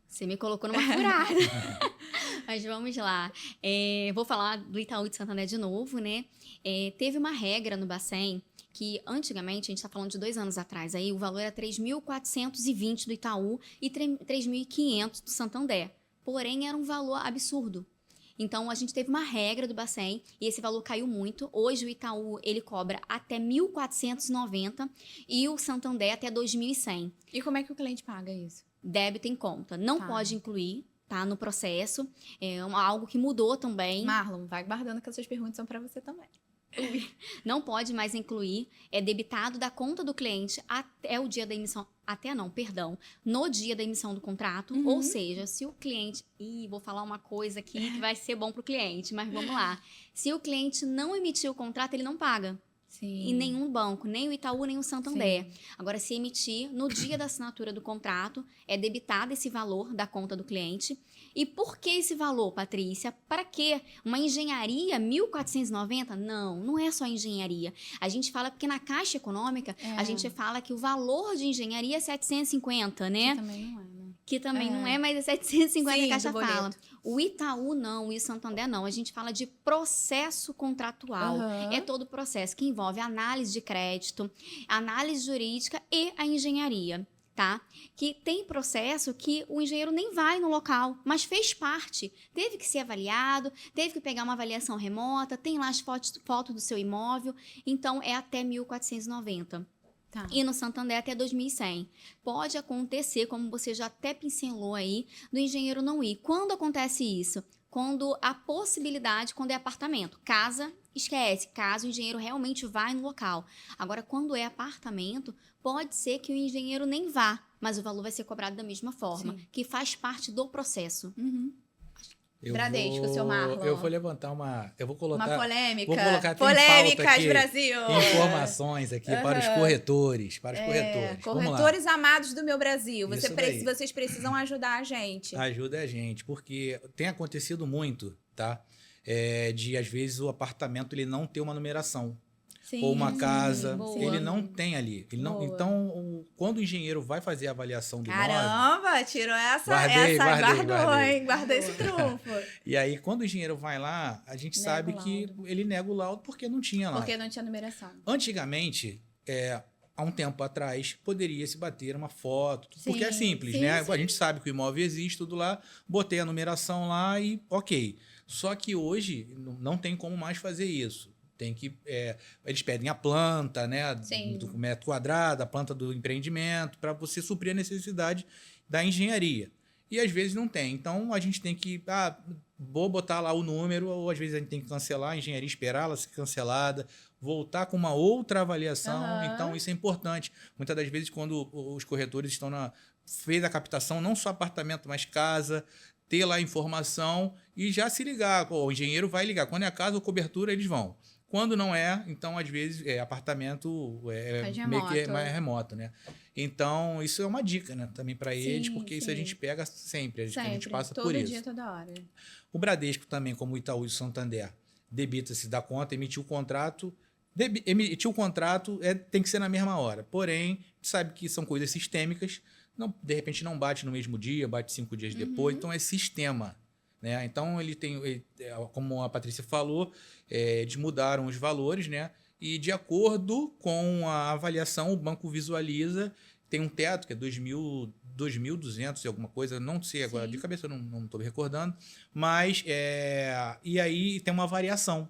Você me colocou numa furada. Mas vamos lá. Vou falar do Itaú e de Santander de novo, né? Teve uma regra no Bacen que antigamente, a gente está falando de 2 anos atrás, aí o valor era 3.420 do Itaú e 3.500 do Santander. Porém, era um valor absurdo. Então, a gente teve uma regra do Bacen e esse valor caiu muito. Hoje, o Itaú, ele cobra até 1.490 e o Santander até 2.100. E como é que o cliente paga isso? Débito em conta. Não pode incluir, tá? No processo. É algo que mudou também. Marlon, vai guardando que essas perguntas são para você também. Não pode mais incluir. É debitado da conta do cliente até o dia da emissão. No dia da emissão do contrato. Ou seja, se o cliente... vou falar uma coisa aqui que vai ser bom para o cliente, mas vamos lá. Se o cliente não emitir o contrato, ele não paga. Sim. Em nenhum banco, nem o Itaú, nem o Santander. Sim. Agora, se emitir, no dia da assinatura do contrato, é debitado esse valor da conta do cliente. E por que esse valor, Patrícia? Para quê? Uma engenharia 1.490? Não é só engenharia. A gente fala, porque na Caixa Econômica, a gente fala que o valor de engenharia é 750, né? Que também não é, né? Que também não é, mas é 750 Sim, a Caixa fala. O Itaú não, e o Santander não. A gente fala de processo contratual. É todo o processo que envolve análise de crédito, análise jurídica e a engenharia, tá? Que tem processo que o engenheiro nem vai no local, mas fez parte. Teve que ser avaliado, teve que pegar uma avaliação remota, tem lá as fotos do seu imóvel. Então, é até 1.490. Tá. E no Santander até 2.100. Pode acontecer, como você já até pincelou aí, do engenheiro não ir. Quando acontece isso? Quando a possibilidade, quando é apartamento. Casa, esquece. Caso o engenheiro realmente vai no local. Agora, quando é apartamento, pode ser que o engenheiro nem vá, mas o valor vai ser cobrado da mesma forma, que faz parte do processo. Bradesco, seu Marlon. Eu vou levantar eu vou colocar... Uma polêmica. Vou colocar Polêmicas, Brasil! Informações aqui para os corretores. Corretores amados do meu Brasil. Vocês precisam ajudar a gente. Ajuda a gente, porque tem acontecido muito, tá? De, às vezes, o apartamento ele não ter uma numeração. Sim, ou uma casa. boa. Ele não tem ali. Ele não, Boa. então, quando o engenheiro vai fazer a avaliação do imóvel... Caramba, tirou essa, Guardei. guardou, hein? Guardei esse trunfo. E aí, quando o engenheiro vai lá, a gente Nega sabe o que laudo. ele nega o laudo porque não tinha lá. Porque não tinha numeração. Antigamente, há um tempo atrás, poderia se bater uma foto, Sim, porque é simples, sim, né? sim. A gente sabe que o imóvel existe, tudo lá, botei a numeração lá e ok. Só que hoje não tem como mais fazer isso. Tem que. Eles pedem a planta, né? Sim. Do metro quadrado, a planta do empreendimento, para você suprir a necessidade da engenharia. E às vezes não tem. Então a gente tem que. Vou botar lá o número, ou às vezes a gente tem que cancelar a engenharia, esperar ela ser cancelada, voltar com uma outra avaliação. Aham. Então isso é importante. Muitas das vezes, quando os corretores estão fez a captação, não só apartamento, mas casa, ter lá a informação e já se ligar. O engenheiro vai ligar. Quando é casa ou cobertura, eles vão. Quando não é, então, às vezes, apartamento meio que é mais remoto, né? Então, isso é uma dica, né? Também para eles, porque isso a gente pega sempre, a gente passa por isso. Todo dia, toda hora. O Bradesco também, como o Itaú e o Santander, debita-se da conta, emitiu o contrato. Emitir o contrato tem que ser na mesma hora. Porém, a gente sabe que são coisas sistêmicas. Não, de repente, não bate no mesmo dia, bate 5 dias depois. Então, é sistema. Né? Então, como a Patrícia falou, eles mudaram os valores, né? E de acordo com a avaliação, o banco visualiza, tem um teto que é 2.200 e alguma coisa, não sei agora, Sim. de cabeça eu não estou me recordando, mas e aí tem uma variação.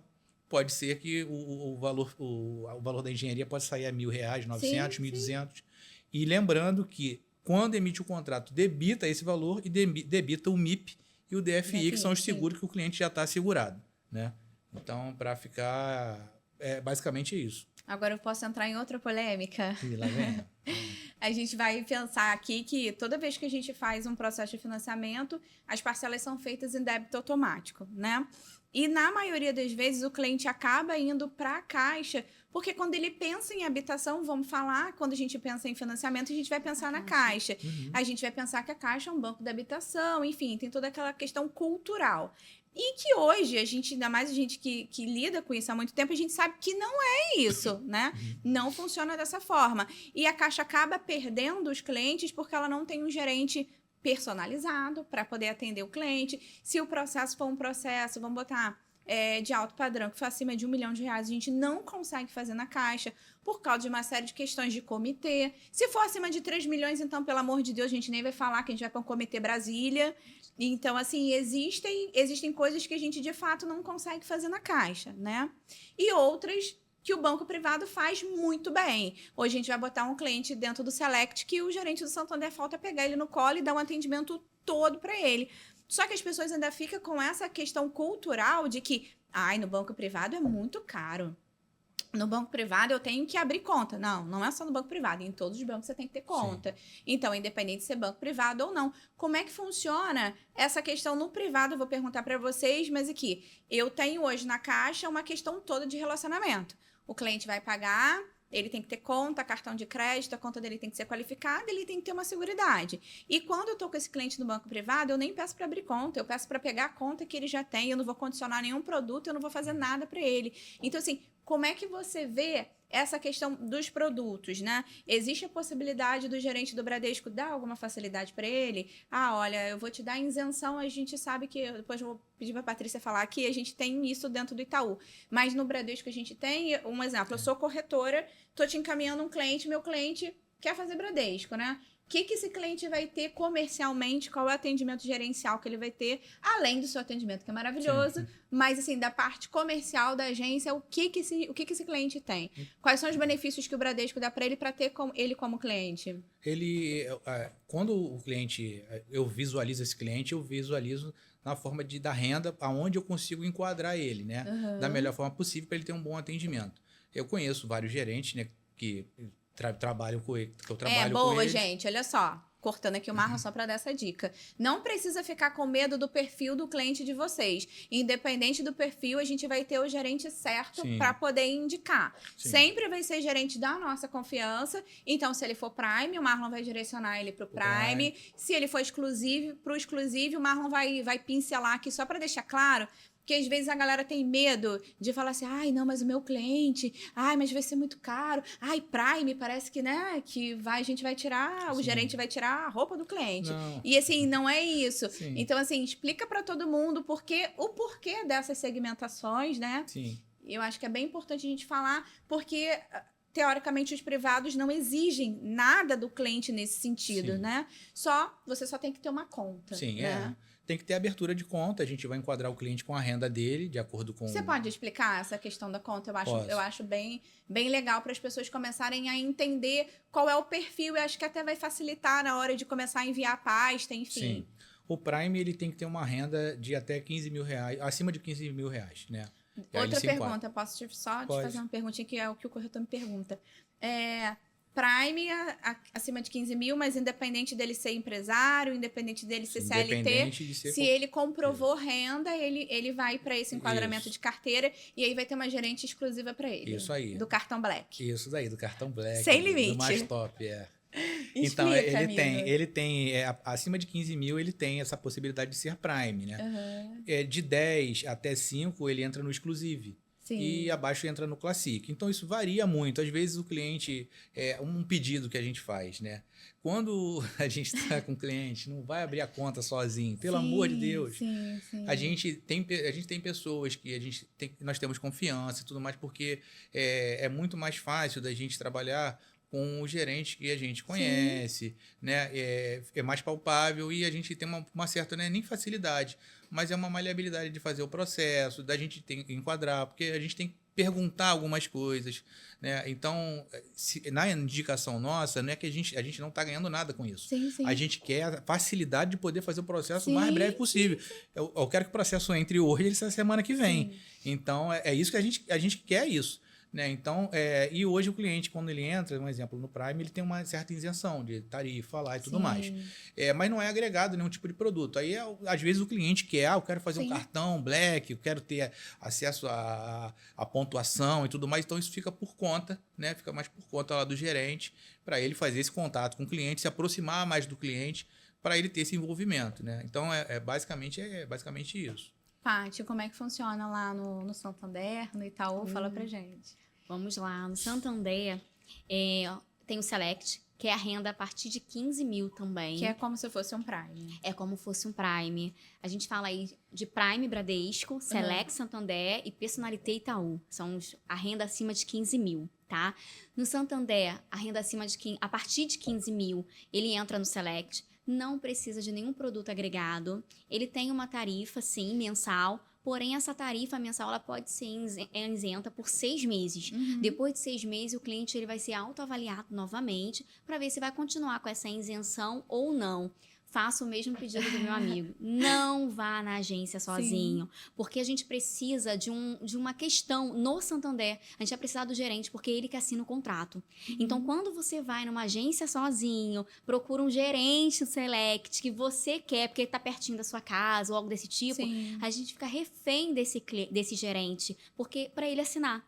Pode ser que o valor da engenharia pode sair a R$1.000, 900, 1.200. E lembrando que quando emite o contrato, debita esse valor e debita o MIP e o DFI, que são os seguros que o cliente já está assegurado, né? Então, para ficar... basicamente isso. Agora eu posso entrar em outra polêmica? E lá vem. A gente vai pensar aqui que toda vez que a gente faz um processo de financiamento, as parcelas são feitas em débito automático, né? E na maioria das vezes o cliente acaba indo para a Caixa, porque quando ele pensa em habitação, vamos falar, quando a gente pensa em financiamento, a gente vai pensar na Caixa. A gente vai pensar que a Caixa é um banco de habitação, enfim, tem toda aquela questão cultural. E que hoje, ainda mais a gente que lida com isso há muito tempo, a gente sabe que não é isso, né? Não funciona dessa forma. E a Caixa acaba perdendo os clientes porque ela não tem um gerente personalizado para poder atender o cliente. Se o processo for um processo, vamos botar de alto padrão, que for acima de R$1 milhão, a gente não consegue fazer na Caixa por causa de uma série de questões de comitê. Se for acima de 3 milhões, então, pelo amor de Deus, a gente nem vai falar que a gente vai para um comitê Brasília. Então, assim, existem coisas que a gente, de fato, não consegue fazer na Caixa, né? E outras que o banco privado faz muito bem. Hoje a gente vai botar um cliente dentro do Select que o gerente do Santander falta pegar ele no colo e dar um atendimento todo para ele. Só que as pessoas ainda ficam com essa questão cultural de que, no banco privado é muito caro. No banco privado eu tenho que abrir conta. Não é só no banco privado. Em todos os bancos você tem que ter conta. Sim. Então, independente de ser banco privado ou não. Como é que funciona essa questão no privado? Eu vou perguntar para vocês, mas aqui, eu tenho hoje na Caixa uma questão toda de relacionamento. O cliente vai pagar, ele tem que ter conta, cartão de crédito, a conta dele tem que ser qualificada, ele tem que ter uma seguridade. E quando eu estou com esse cliente no banco privado, eu nem peço para abrir conta, eu peço para pegar a conta que ele já tem, eu não vou condicionar nenhum produto, eu não vou fazer nada para ele. Então, assim, como é que você vê essa questão dos produtos, né? Existe a possibilidade do gerente do Bradesco dar alguma facilidade para ele? Olha, eu vou te dar isenção, a gente sabe que... Depois eu vou pedir para a Patrícia falar que a gente tem isso dentro do Itaú. Mas no Bradesco a gente tem, um exemplo, eu sou corretora, estou te encaminhando um cliente, meu cliente quer fazer Bradesco, né? O que esse cliente vai ter comercialmente, qual é o atendimento gerencial que ele vai ter, além do seu atendimento, que é maravilhoso, mas assim, da parte comercial da agência, o que esse cliente tem? Quais são os benefícios que o Bradesco dá para ele ter ele como cliente? Quando o cliente, eu visualizo esse cliente, eu visualizo na forma da renda, aonde eu consigo enquadrar ele, né? Da melhor forma possível para ele ter um bom atendimento. Eu conheço vários gerentes, né, que trabalham com ele, que eu trabalho com boa, eles. gente, olha só. Cortando aqui o Marlon só para dar essa dica. Não precisa ficar com medo do perfil do cliente de vocês. Independente do perfil, a gente vai ter o gerente certo para poder indicar. Sim. Sempre vai ser gerente da nossa confiança. Então, se ele for Prime, o Marlon vai direcionar ele para o Prime. Se ele for exclusivo, para o exclusivo, o Marlon vai pincelar aqui só para deixar claro Porque às vezes a galera tem medo de falar assim, ai, não, mas o meu cliente, ai, mas vai ser muito caro, ai, Prime, parece que, né, a gente vai tirar, o Sim. gerente vai tirar a roupa do cliente. Não. E assim, não é isso. Sim. Então, assim, explica para todo mundo o porquê dessas segmentações, né? Sim. Eu acho que é bem importante a gente falar, porque teoricamente os privados não exigem nada do cliente nesse sentido, Sim. né? Você só tem que ter uma conta. Sim, né? Tem que ter abertura de conta, a gente vai enquadrar o cliente com a renda dele, de acordo com... Você pode explicar essa questão da conta? Posso. Eu acho bem legal para as pessoas começarem a entender qual é o perfil e acho que até vai facilitar na hora de começar a enviar a pasta, enfim. Sim. O Prime, ele tem que ter uma renda de até 15 mil reais, acima de 15 mil reais, né? Outra pergunta, posso só te fazer uma perguntinha que é o que o corretor me pergunta. Prime acima de 15 mil, mas independente dele ser empresário, independente dele ser CLT, se ele comprovou renda, ele vai para esse enquadramento de carteira e aí vai ter uma gerente exclusiva para ele. Isso aí. Do cartão Black. Isso daí, do cartão Black. Sem limite. Do mais top, Então, ele tem acima de 15 mil, ele tem essa possibilidade de ser Prime, né? Uhum. De 10 até 5, ele entra no Exclusive. Sim. E abaixo entra no Classic. Então, isso varia muito. Às vezes, o cliente... um pedido que a gente faz, né? Quando a gente está com o cliente, não vai abrir a conta sozinho. Pelo amor de Deus. Sim. A gente tem pessoas que nós temos confiança e tudo mais, porque é muito mais fácil da gente trabalhar com o gerente que a gente conhece, né? É mais palpável e a gente tem uma certa, né, nem facilidade, mas é uma maleabilidade de fazer o processo, da gente tem que enquadrar, porque a gente tem que perguntar algumas coisas, né? Então, na indicação nossa, não é que a gente não está ganhando nada com isso. Sim. A gente quer a facilidade de poder fazer o processo o mais breve possível. Eu quero que o processo entre hoje e essa semana que vem. Sim. Então, é isso que a gente quer isso. Né? Então, e hoje o cliente, quando ele entra, um exemplo, no Prime, ele tem uma certa isenção de tarifa lá e tudo mais. Mas não é agregado nenhum tipo de produto. Aí, às vezes, o cliente quer, eu quero fazer um cartão Black, eu quero ter acesso à pontuação e tudo mais. Então, isso fica por conta, né? Fica mais por conta lá do gerente, para ele fazer esse contato com o cliente, se aproximar mais do cliente, para ele ter esse envolvimento. Né? Então, basicamente isso. Paty, como é que funciona lá no Santander, no Itaú? Fala pra gente. Vamos lá. No Santander, tem o Select, que é a renda a partir de 15 mil também. Que é como se fosse um Prime. É como fosse um Prime. A gente fala aí de Prime Bradesco, Select Santander e Personalité Itaú. São a renda acima de 15 mil, tá? No Santander, a renda a partir de 15 mil, ele entra no Select. Não precisa de nenhum produto agregado. Ele tem uma tarifa, sim, mensal. Porém, essa tarifa mensal ela pode ser isenta por 6 meses. Depois de 6 meses, o cliente ele vai ser autoavaliado novamente para ver se vai continuar com essa isenção ou não. Faça o mesmo pedido do meu amigo. Não vá na agência sozinho. Porque a gente precisa de uma questão no Santander. A gente vai precisar do gerente, porque é ele que assina o contrato. Então, quando você vai numa agência sozinho, procura um gerente Select que você quer, porque ele está pertinho da sua casa ou algo desse tipo, a gente fica refém desse gerente, porque para ele assinar.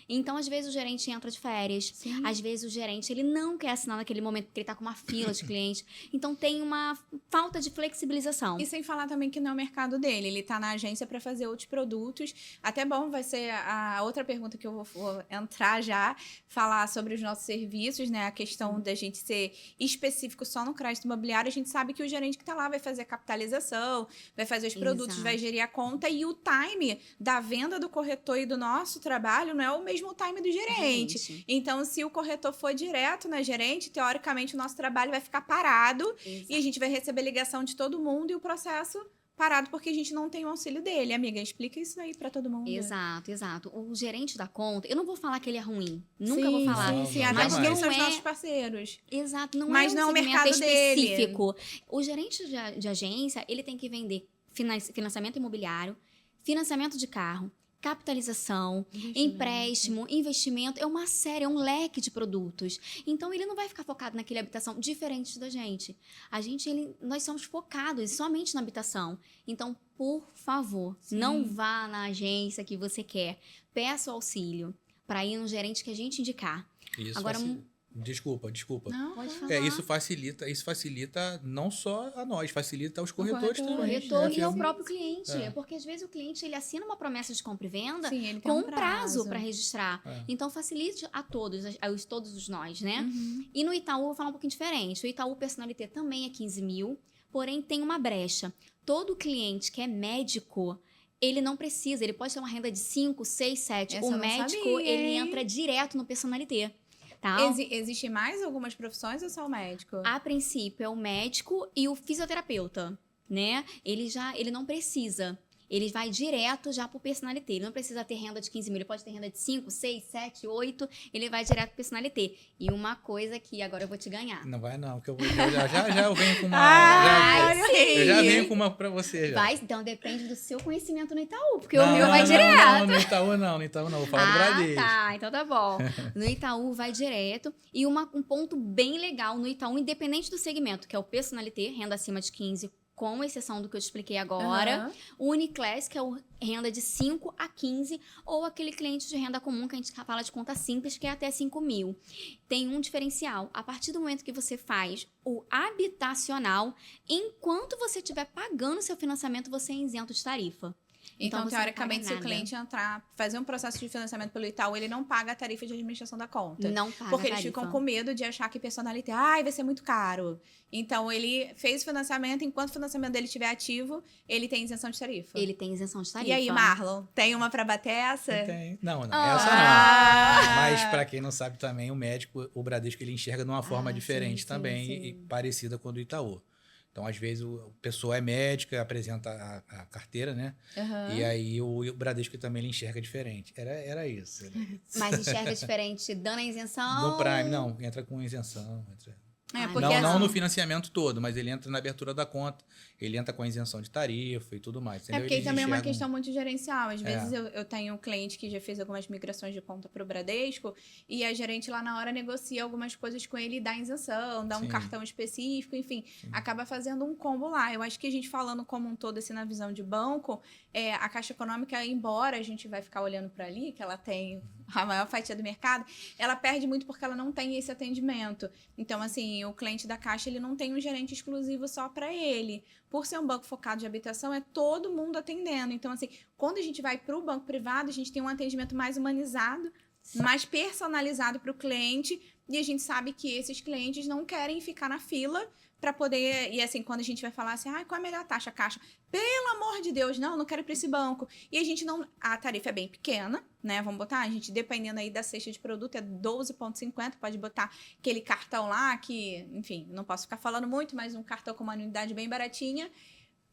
Então, às vezes, o gerente entra de férias. Às vezes, o gerente ele não quer assinar naquele momento porque ele está com uma fila de clientes. Então, tem uma falta de flexibilização. E sem falar também que não é o mercado dele. Ele está na agência para fazer outros produtos. Até bom, vai ser a outra pergunta que eu vou entrar já, falar sobre os nossos serviços, né? A questão da gente ser específico só no crédito imobiliário. A gente sabe que o gerente que está lá vai fazer a capitalização, vai fazer os produtos, vai gerir a conta. E o time da venda do corretor e do nosso trabalho não é o mesmo time do gerente. Então, se o corretor for direto na gerente, teoricamente o nosso trabalho vai ficar parado e a gente vai receber ligação de todo mundo e o processo parado porque a gente não tem o auxílio dele. Amiga, explica isso aí pra todo mundo. Exato. O gerente da conta, eu não vou falar que ele é ruim. Nunca vou falar. Até porque são os nossos parceiros. Exato. Mas não é o mercado específico. dele. O gerente de agência, ele tem que vender financiamento imobiliário, financiamento de carro, capitalização, empréstimo, investimento, é uma série, é um leque de produtos. Então, ele não vai ficar focado naquele habitação, diferente da gente. Nós somos focados somente na habitação. Então, por favor, não vá na agência que você quer. Peça o auxílio para ir no gerente que a gente indicar. Isso. Agora, Desculpa. Não, Pode falar. Isso facilita não só a nós, facilita aos corretores corretor. também. Corretor né? e ao próprio cliente. É. Porque às vezes o cliente ele assina uma promessa de compra e venda Sim, ele tem com um um prazo prazo. para registrar. É. Então facilita a todos, todos os nós, né? Uhum. E no Itaú, eu vou falar um pouquinho diferente. O Itaú Personalité também é 15 mil, porém tem uma brecha. Todo cliente que é médico, ele não precisa, ele pode ter uma renda de 5, 6, 7. Essa O eu não médico, sabia, ele hein? entra direto no Personalité. Tá? Existe mais algumas profissões ou só o médico? A princípio é o médico e o fisioterapeuta, né? Ele não precisa. Ele vai direto já pro personalité. Ele não precisa ter renda de 15 mil. Ele pode ter renda de 5, 6, 7, 8. Ele vai direto pro personalité. E uma coisa que agora eu vou te ganhar. Não vai não, que eu já eu venho com uma... Ai, eu já venho com uma pra você já. Vai, então depende do seu conhecimento no Itaú, porque Não, o meu vai não, direto. Não, no Itaú não. Vou falar do Bradesco. Tá, então tá bom. No Itaú vai direto. E um ponto bem legal no Itaú, independente do segmento, que é o personalité, renda acima de 15, com exceção do que eu te expliquei agora. Aham. O Uniclass, que é o renda de 5 a 15, ou aquele cliente de renda comum, que a gente fala de conta simples, que é até 5 mil. Tem um diferencial. A partir do momento que você faz o habitacional, enquanto você estiver pagando seu financiamento, você é isento de tarifa. Então, você não teoricamente, paga se o nada. cliente entrar, fazer um processo de financiamento pelo Itaú, ele não paga a tarifa de administração da conta. Não paga Porque eles tarifa. ficam com medo de achar que personalité, vai ser muito caro. Então, ele fez o financiamento, enquanto o financiamento dele estiver ativo, ele tem isenção de tarifa. Ele tem isenção de tarifa. E aí, Marlon, tem uma pra bater essa? Tem. Não, Ah. essa não. Mas pra quem não sabe também, o médico, o Bradesco, ele enxerga de uma forma sim, diferente sim, também sim. e parecida com a do Itaú. Então, às vezes, a pessoa é médica, apresenta a carteira, né? Aham. E aí o Bradesco também ele enxerga diferente. Era isso. Mas enxerga diferente dando a isenção? No Prime, não, entra com isenção. É, Ah, porque Não, não assim- no financiamento todo, mas ele entra na abertura da conta, ele entra com a isenção de tarifa e tudo mais. É Entendeu? porque Eles também é uma enxergam- questão muito gerencial. Às É. vezes eu tenho um cliente que já fez algumas migrações de conta para o Bradesco e a gerente lá na hora negocia algumas coisas com ele e dá isenção, dá um Sim. cartão específico, enfim, acaba fazendo um combo lá. Eu acho que a gente falando como um todo, assim, na visão de banco, a Caixa Econômica, embora a gente vai ficar olhando para ali, que ela tem a maior fatia do mercado, ela perde muito porque ela não tem esse atendimento. Então, assim, o cliente da Caixa, ele não tem um gerente exclusivo só para ele. Por ser um banco focado de habitação, é todo mundo atendendo. Então, assim, quando a gente vai para o banco privado, a gente tem um atendimento mais humanizado, mais personalizado para o cliente, e a gente sabe que esses clientes não querem ficar na fila para poder... E assim, quando a gente vai falar assim, qual é a melhor taxa, Caixa? Pelo amor de Deus, não quero ir para esse banco. E a gente não... A tarifa é bem pequena, né? Vamos botar, a gente, dependendo aí da cesta de produto, é 12,50. Pode botar aquele cartão lá que, enfim, não posso ficar falando muito, mas um cartão com uma anuidade bem baratinha.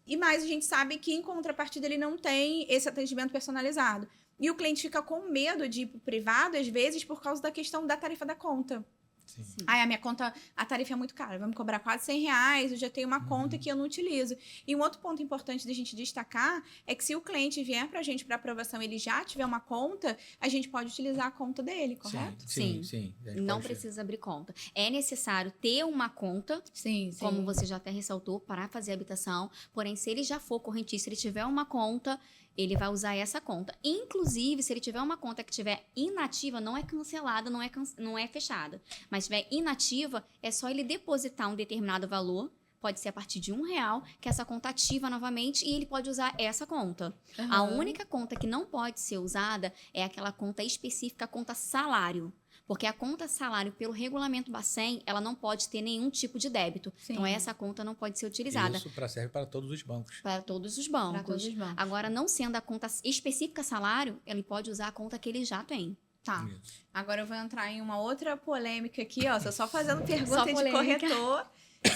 E mais a gente sabe que, em contrapartida, ele não tem esse atendimento personalizado. E o cliente fica com medo de ir pro privado, às vezes, por causa da questão da tarifa da conta. Sim. A minha conta, a tarifa é muito cara, vai me cobrar quase R$100, eu já tenho uma conta que eu não utilizo. E um outro ponto importante da gente destacar é que se o cliente vier pra gente para aprovação, ele já tiver uma conta, a gente pode utilizar a conta dele, correto? Sim. A gente Não pode- precisa abrir conta. É necessário ter uma conta, Sim, como você já até ressaltou, para fazer habitação. Porém, se ele já for correntista, se ele tiver uma conta, ele vai usar essa conta. Inclusive, se ele tiver uma conta que estiver inativa, não é cancelada, não é fechada. Mas estiver inativa, é só ele depositar um determinado valor, pode ser a partir de R$1, que essa conta ativa novamente e ele pode usar essa conta. A Aham. única conta que não pode ser usada é aquela conta específica, a conta salário. Porque a conta salário, pelo regulamento Bacen, ela não pode ter nenhum tipo de débito. Sim. Então, essa conta não pode ser utilizada Isso serve para todos os bancos. para todos os Pra bancos. todos os bancos. Agora, não sendo a conta específica salário, ele pode usar a conta que ele já tem. Tá. Isso. Agora eu vou entrar em uma outra polêmica aqui, ó. Só fazendo Só pergunta de polêmica. corretor.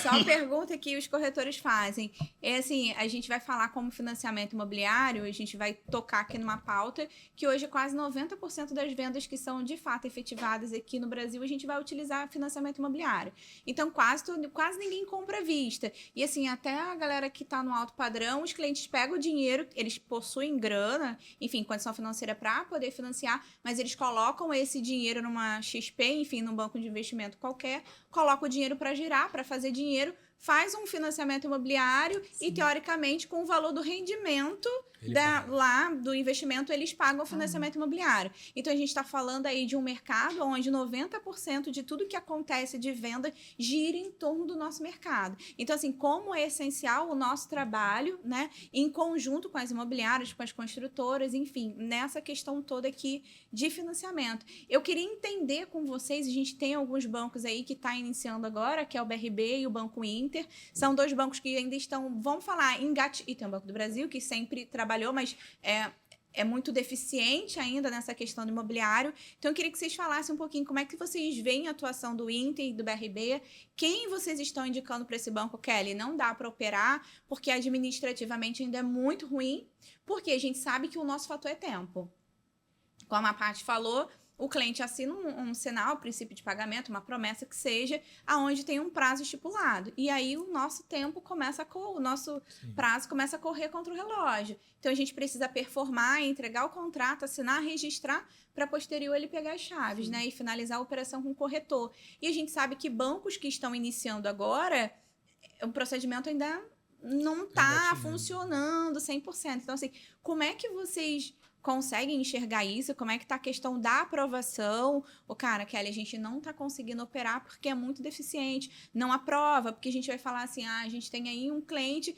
Só pergunta que os corretores fazem. É assim, a gente vai falar como financiamento imobiliário, a gente vai tocar aqui numa pauta que hoje quase 90% das vendas que são de fato efetivadas aqui no Brasil, a gente vai utilizar financiamento imobiliário. Então, quase ninguém compra à vista. E assim, até a galera que está no alto padrão, os clientes pegam o dinheiro, eles possuem grana, enfim, condição financeira para poder financiar, mas eles colocam esse dinheiro numa XP, enfim, num banco de investimento qualquer, colocam o dinheiro para girar, para fazer dinheiro, faz um financiamento imobiliário e, teoricamente, com o valor do rendimento lá do investimento, eles pagam o financiamento imobiliário. Então, a gente está falando aí de um mercado onde 90% de tudo que acontece de venda gira em torno do nosso mercado. Então, assim, como é essencial o nosso trabalho, né, em conjunto com as imobiliárias, com as construtoras, enfim, nessa questão toda aqui de financiamento. Eu queria entender com vocês, a gente tem alguns bancos aí que está iniciando agora, que é o BRB e o Banco Inter. São dois bancos que ainda estão, vamos falar, e tem o Banco do Brasil, que sempre trabalhou, mas é muito deficiente ainda nessa questão do imobiliário. Então, eu queria que vocês falassem um pouquinho como é que vocês veem a atuação do Inter e do BRB, quem vocês estão indicando para esse banco, Kelly? Não dá para operar, porque administrativamente ainda é muito ruim, porque a gente sabe que o nosso fator é tempo. Como a Paty falou, o cliente assina um sinal, princípio de pagamento, uma promessa que seja, aonde tem um prazo estipulado. E aí o nosso tempo começa o nosso prazo começa a correr contra o relógio. Então a gente precisa performar, entregar o contrato, assinar, registrar, para posterior ele pegar as chaves, né? E finalizar a operação com o corretor. E a gente sabe que bancos que estão iniciando agora, o procedimento ainda não está funcionando 100%. Então, assim, como é que vocês conseguem enxergar isso? Como é que tá a questão da aprovação? Cara, Kelly, a gente não tá conseguindo operar porque é muito deficiente. Não aprova, porque a gente vai falar assim, a gente tem aí um cliente,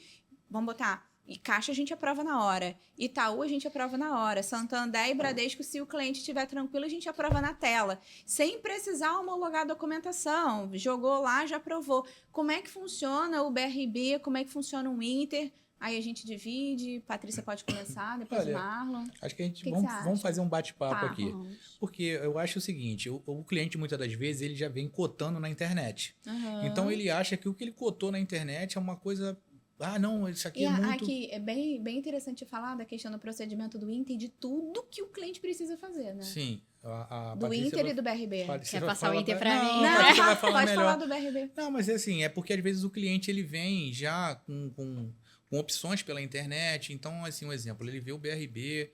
vamos botar, e Caixa a gente aprova na hora, Itaú a gente aprova na hora, Santander e Bradesco, se o cliente estiver tranquilo, a gente aprova na tela, sem precisar homologar a documentação. Jogou lá, já aprovou. Como é que funciona o BRB? Como é que funciona o Inter? Aí a gente divide, Patrícia pode começar, depois o Marlon. Acho que a gente vamos fazer um bate-papo aqui. Porque eu acho o seguinte, o cliente muitas das vezes ele já vem cotando na internet. Então ele acha que o que ele cotou na internet é uma coisa... não, isso aqui é muito... Aqui é bem interessante falar da questão do procedimento do Inter e de tudo que o cliente precisa fazer, né? Sim. Do Inter e do BRB. Quer passar o Inter para mim? Não, vai falar pode melhor. falar do BRB. Não, mas é porque às vezes o cliente ele vem já com opções pela internet. Então, assim, um exemplo, ele vê o BRB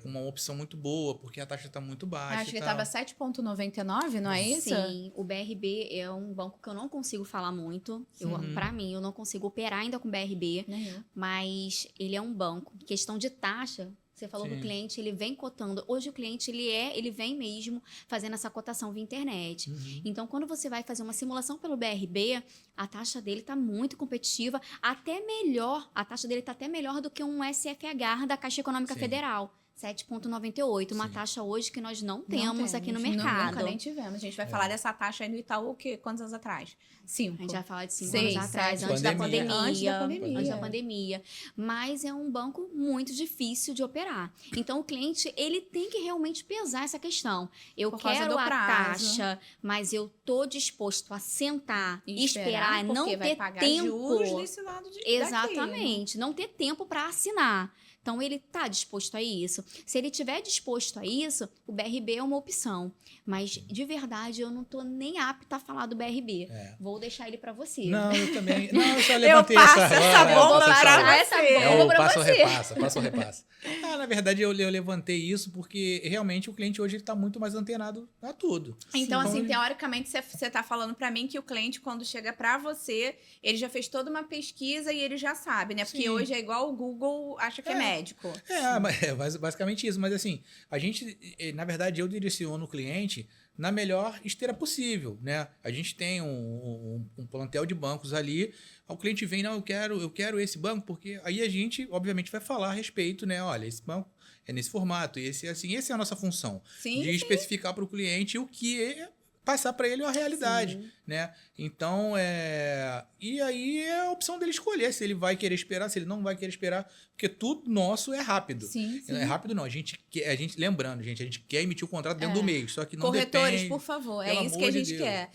com uma opção muito boa, porque a taxa está muito baixa. Acho que estava 7,99, não é isso? Sim, o BRB é um banco que eu não consigo falar muito. Para mim, eu não consigo operar ainda com o BRB, mas ele é um banco. Questão de taxa, você falou do cliente, ele vem cotando. Hoje o cliente, ele vem mesmo fazendo essa cotação via internet. Então, quando você vai fazer uma simulação pelo BRB, a taxa dele está muito competitiva, até melhor, a taxa dele está até melhor do que um SFH da Caixa Econômica Federal. 7,98, uma taxa hoje que nós não temos aqui no mercado. Nunca nem tivemos. A gente vai falar dessa taxa aí no Itaú, quantos anos atrás? 5. A gente vai falar de 5 anos atrás, antes da pandemia. Mas é um banco muito difícil de operar. Então, o cliente, ele tem que realmente pesar essa questão. Eu quero a taxa, mas eu tô disposto a sentar e esperar, não ter tempo. Juros desse lado Exatamente, não ter tempo para assinar. Então, ele está disposto a isso. Se ele estiver disposto a isso, o BRB é uma opção. Mas, de verdade, eu não estou nem apta a falar do BRB. Vou deixar ele para você. Não, eu também. Não, eu só levantei essa bomba para você. Passo ou repassa. Na verdade, eu levantei isso porque, realmente, o cliente hoje está muito mais antenado a tudo. Então, assim, teoricamente, você está falando para mim que o cliente, quando chega para você, ele já fez toda uma pesquisa e ele já sabe, né? Porque hoje é igual o Google acha que é médico. Basicamente isso. Mas, assim, a gente, na verdade, eu direciono o cliente na melhor esteira possível, né? A gente tem um plantel de bancos ali, o cliente vem, não, eu quero esse banco, porque aí a gente, obviamente, vai falar a respeito, né? Olha, esse banco é nesse formato, essa é a nossa função, de especificar para o cliente o que é passar para ele a realidade, né? Então, e aí é a opção dele escolher se ele vai querer esperar, se ele não vai querer esperar, porque tudo nosso é rápido. Não é rápido, não. A gente, lembrando, gente, a gente quer emitir o contrato dentro do mês, só que não Corretores, depende, por favor, é isso que a gente quer.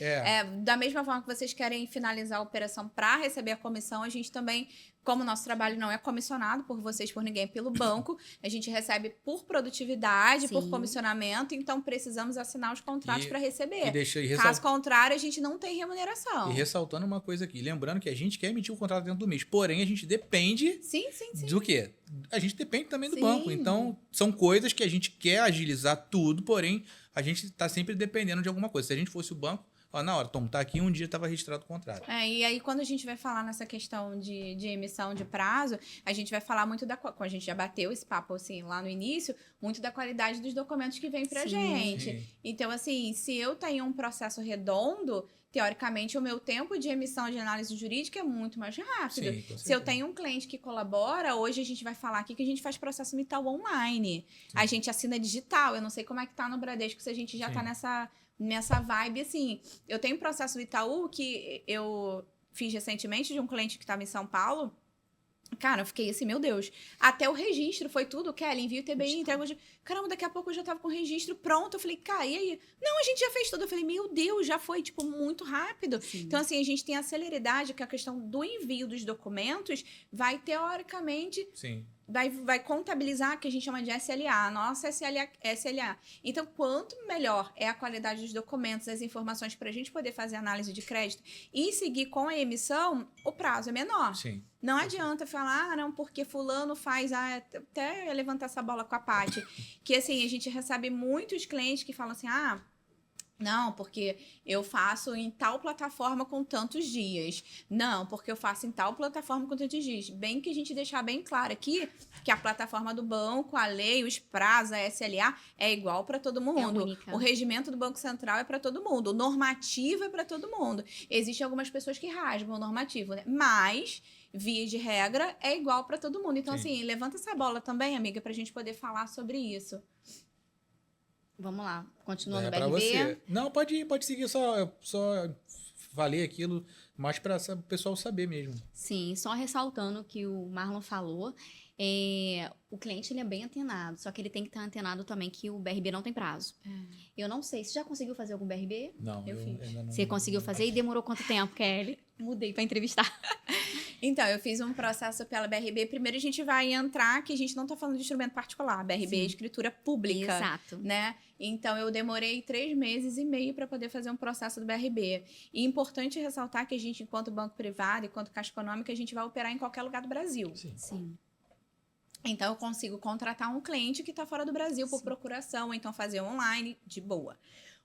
Da mesma forma que vocês querem finalizar a operação para receber a comissão, a gente também, como o nosso trabalho não é comissionado por vocês, por ninguém, pelo banco, a gente recebe por produtividade, por comissionamento, então precisamos assinar os contratos para receber. Caso contrário, a gente não tem remuneração. E ressaltando uma coisa aqui, lembrando que a gente quer emitir o contrato dentro do mês, porém a gente depende do quê? A gente depende também do banco. Então, são coisas que a gente quer agilizar tudo, porém a gente está sempre dependendo de alguma coisa. Se a gente fosse o banco, Ó, na hora, Tom, tá aqui, um dia estava registrado o contrato. E aí, quando a gente vai falar nessa questão de emissão de prazo, a gente vai falar muito como a gente já bateu esse papo, assim, lá no início, muito da qualidade dos documentos que vêm pra gente. Sim. Então, assim, se eu tenho um processo redondo, teoricamente, o meu tempo de emissão de análise jurídica é muito mais rápido. Sim, com Se eu certeza. tenho um cliente que colabora, hoje a gente vai falar aqui que a gente faz processo mital online. Sim. A gente assina digital. Eu não sei como é que tá no Bradesco, se a gente já tá nessa vibe, assim. Eu tenho um processo do Itaú que eu fiz recentemente de um cliente que estava em São Paulo. Cara, eu fiquei assim, meu Deus. Até o registro foi tudo, Kelly, envio TBI, entrega... Caramba, daqui a pouco eu já tava com o registro pronto. Eu falei, cara, e aí? Não, a gente já fez tudo. Eu falei, meu Deus, já foi, tipo, muito rápido. Sim. Então, assim, a gente tem a celeridade que a questão do envio dos documentos vai, teoricamente... Sim. Vai contabilizar, que a gente chama de SLA, a nossa SLA. Então, quanto melhor é a qualidade dos documentos, as informações para a gente poder fazer análise de crédito e seguir com a emissão, o prazo é menor. Sim. Não adianta falar, não, porque fulano faz... até levantar essa bola com a Paty. Que, assim, a gente recebe muitos clientes que falam assim, não, porque eu faço em tal plataforma com tantos dias. Não, porque eu faço em tal plataforma com tantos dias. Bem que a gente deixar bem claro aqui que a plataforma do banco, a lei, os prazos, a SLA é igual para todo mundo. única. O regimento do Banco Central é para todo mundo. O normativo é para todo mundo. Existem algumas pessoas que rasgam o normativo, né? Mas, via de regra, é igual para todo mundo. Então, Sim. assim, levanta essa bola também, amiga, para a gente poder falar sobre isso. Vamos lá, continuando o Pra BRB. você. Não, pode seguir, só falei aquilo, mais para o pessoal saber mesmo. Sim, só ressaltando o que o Marlon falou, o cliente ele é bem antenado, só que ele tem que estar antenado também que o BRB não tem prazo. Eu não sei, você já conseguiu fazer algum BRB? Não, Eu fiz. ainda não. Você conseguiu fazer e demorou quanto tempo, Kelly? Mudei para entrevistar. Então, eu fiz um processo pela BRB. Primeiro a gente vai entrar, que a gente não tá falando de instrumento particular. BRB é Sim. escritura pública. Exato. Né? Então, eu demorei 3 meses e meio para poder fazer um processo do BRB. E é importante ressaltar que a gente, enquanto banco privado, enquanto Caixa Econômica, a gente vai operar em qualquer lugar do Brasil. Sim. Então, eu consigo contratar um cliente que está fora do Brasil por procuração, ou então fazer online, de boa.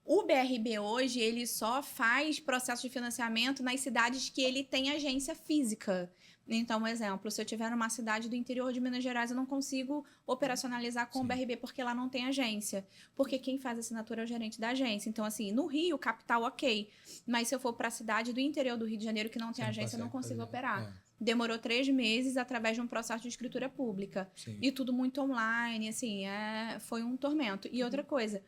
O BRB hoje, ele só faz processo de financiamento nas cidades que ele tem agência física. Então, um exemplo, se eu tiver numa cidade do interior de Minas Gerais, eu não consigo operacionalizar com o BRB, porque lá não tem agência. Porque quem faz a assinatura é o gerente da agência. Então, assim, no Rio, capital, ok. Mas se eu for para a cidade do interior do Rio de Janeiro que não tem agência, eu não consigo operar. Demorou 3 meses através de um processo de escritura pública. Sim. E tudo muito online, assim, foi um tormento. E outra coisa,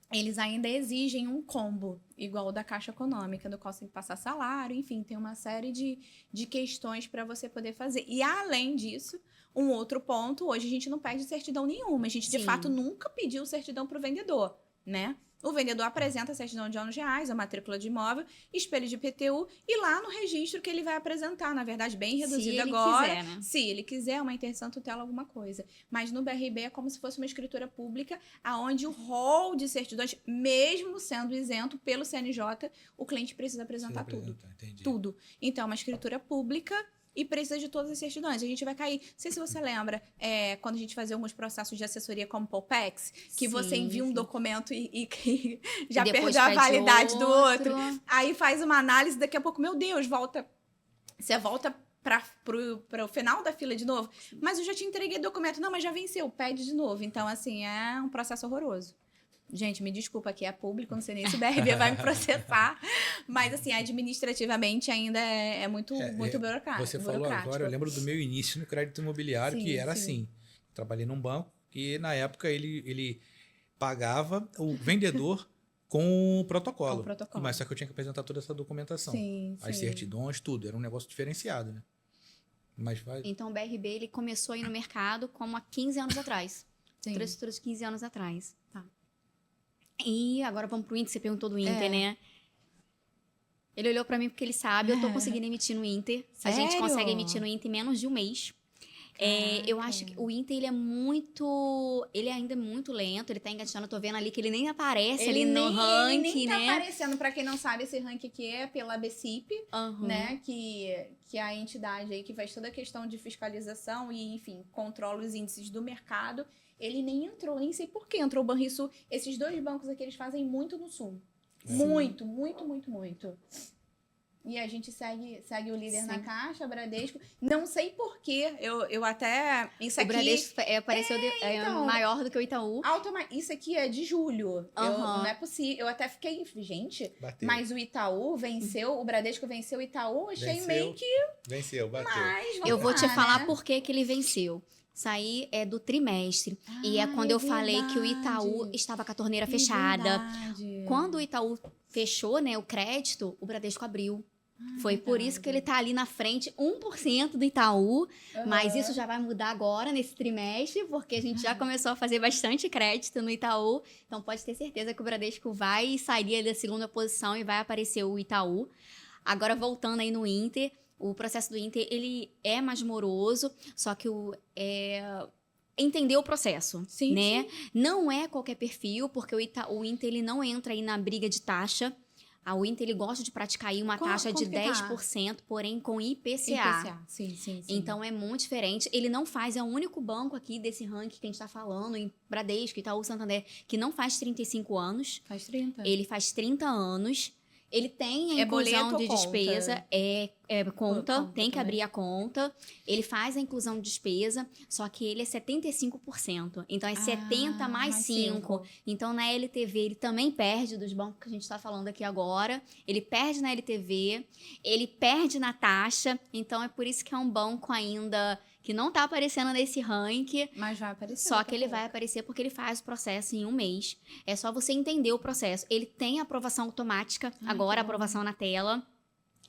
eles ainda exigem um combo, igual o da Caixa Econômica, do qual você tem que passar salário, enfim, tem uma série de questões para você poder fazer. E, além disso, um outro ponto, hoje a gente não pede certidão nenhuma. A gente, de Sim. fato, nunca pediu certidão para o vendedor, né? O vendedor apresenta a certidão de anos reais, a matrícula de imóvel, espelho de IPTU, e lá no registro que ele vai apresentar, na verdade, bem reduzido agora. Quiser, né? Se ele quiser uma interdição tutela, alguma coisa. Mas no BRB é como se fosse uma escritura pública, aonde o rol de certidões, mesmo sendo isento pelo CNJ, o cliente precisa apresentar tudo. Entendi. Tudo. Então, é uma escritura pública e precisa de todas as certidões. A gente vai cair... Não sei se você lembra, quando a gente fazia alguns processos de assessoria como Polpex, que você envia um documento e que já E depois perdeu a pede validade do outro. Aí faz uma análise, daqui a pouco, meu Deus, volta... Você volta para o final da fila de novo. Mas eu já te entreguei documento. Não, mas já venceu. Pede de novo. Então, assim, é um processo horroroso. Gente, me desculpa, aqui é público, não sei nem se o BRB vai me processar. Mas, assim, administrativamente ainda é muito burocrático. Você falou agora, eu lembro do meu início no crédito imobiliário, Sim, que era sim. assim. Trabalhei num banco e, na época, ele pagava o vendedor com o protocolo. Com o protocolo. Mas só que eu tinha que apresentar toda essa documentação. Sim, As sim. certidões, tudo. Era um negócio diferenciado, né? Mas vai... Então, o BRB ele começou aí no mercado como há 15 anos atrás. Sim. Três estruturas de 15 anos atrás. Tá. E agora vamos pro Inter, você perguntou do Inter, né? Ele olhou pra mim porque ele sabe, eu tô conseguindo emitir no Inter. Sério? A gente consegue emitir no Inter em menos de um mês. Eu acho que o Inter, ele ainda é muito lento, ele tá engatinhando, eu tô vendo ali que ele nem aparece ali no ranking, ele nem tá né? aparecendo. Pra quem não sabe, esse ranking aqui é pela BCIP, Uhum. né? Que é a entidade aí que faz toda a questão de fiscalização e, enfim, controla os índices do mercado. Ele nem entrou, nem sei por que entrou o Banrisul. Esses 2 bancos aqui, eles fazem muito no Sul. Muito, muito, muito, muito. E a gente segue o líder na Caixa, Bradesco. Não sei porquê. Eu até. Isso aqui. O Bradesco apareceu então, maior do que o Itaú. Isso aqui é de julho. Não é possível. Eu até fiquei, gente, Bateu. mas o Itaú venceu, o Bradesco venceu o Itaú. Achei meio que. Venceu, bateu. Mas, Eu vou te falar né? por que ele venceu. Isso aí é do trimestre. E é quando eu falei que o Itaú verdade. estava com a torneira fechada. Verdade. Quando o Itaú fechou, né, o crédito, o Bradesco abriu. Foi por isso que ele tá ali na frente, 1% do Itaú. Mas isso já vai mudar agora, nesse trimestre, porque a gente já começou a fazer bastante crédito no Itaú. Então pode ter certeza que o Bradesco vai sair ali da segunda posição e vai aparecer o Itaú. Agora, voltando aí no Inter, o processo do Inter, ele é mais moroso, só que entender o processo, Sim, né? Não é qualquer perfil, porque o Inter ele não entra aí na briga de taxa. O Inter ele gosta de praticar aí uma taxa de como que tá? 10%, porém com IPCA. IPCA. Sim. Então é muito diferente. Ele não faz, é o único banco aqui desse ranking que a gente está falando, em Bradesco, Itaú, Santander, que não faz 35 anos. Faz 30. Ele faz 30 anos. Ele tem a É inclusão boleto de ou conta? despesa, conta, tem que também. abrir a conta. Ele faz a inclusão de despesa, só que ele é 75%. Então é 70 mais 5. Então na LTV ele também perde dos bancos que a gente está falando aqui agora. Ele perde na LTV, ele perde na taxa. Então é por isso que é um banco ainda que não está aparecendo nesse ranking. Mas vai aparecer. Só que ele vai aparecer porque ele faz o processo em um mês. É só você entender o processo. Ele tem aprovação automática, agora aprovação na tela.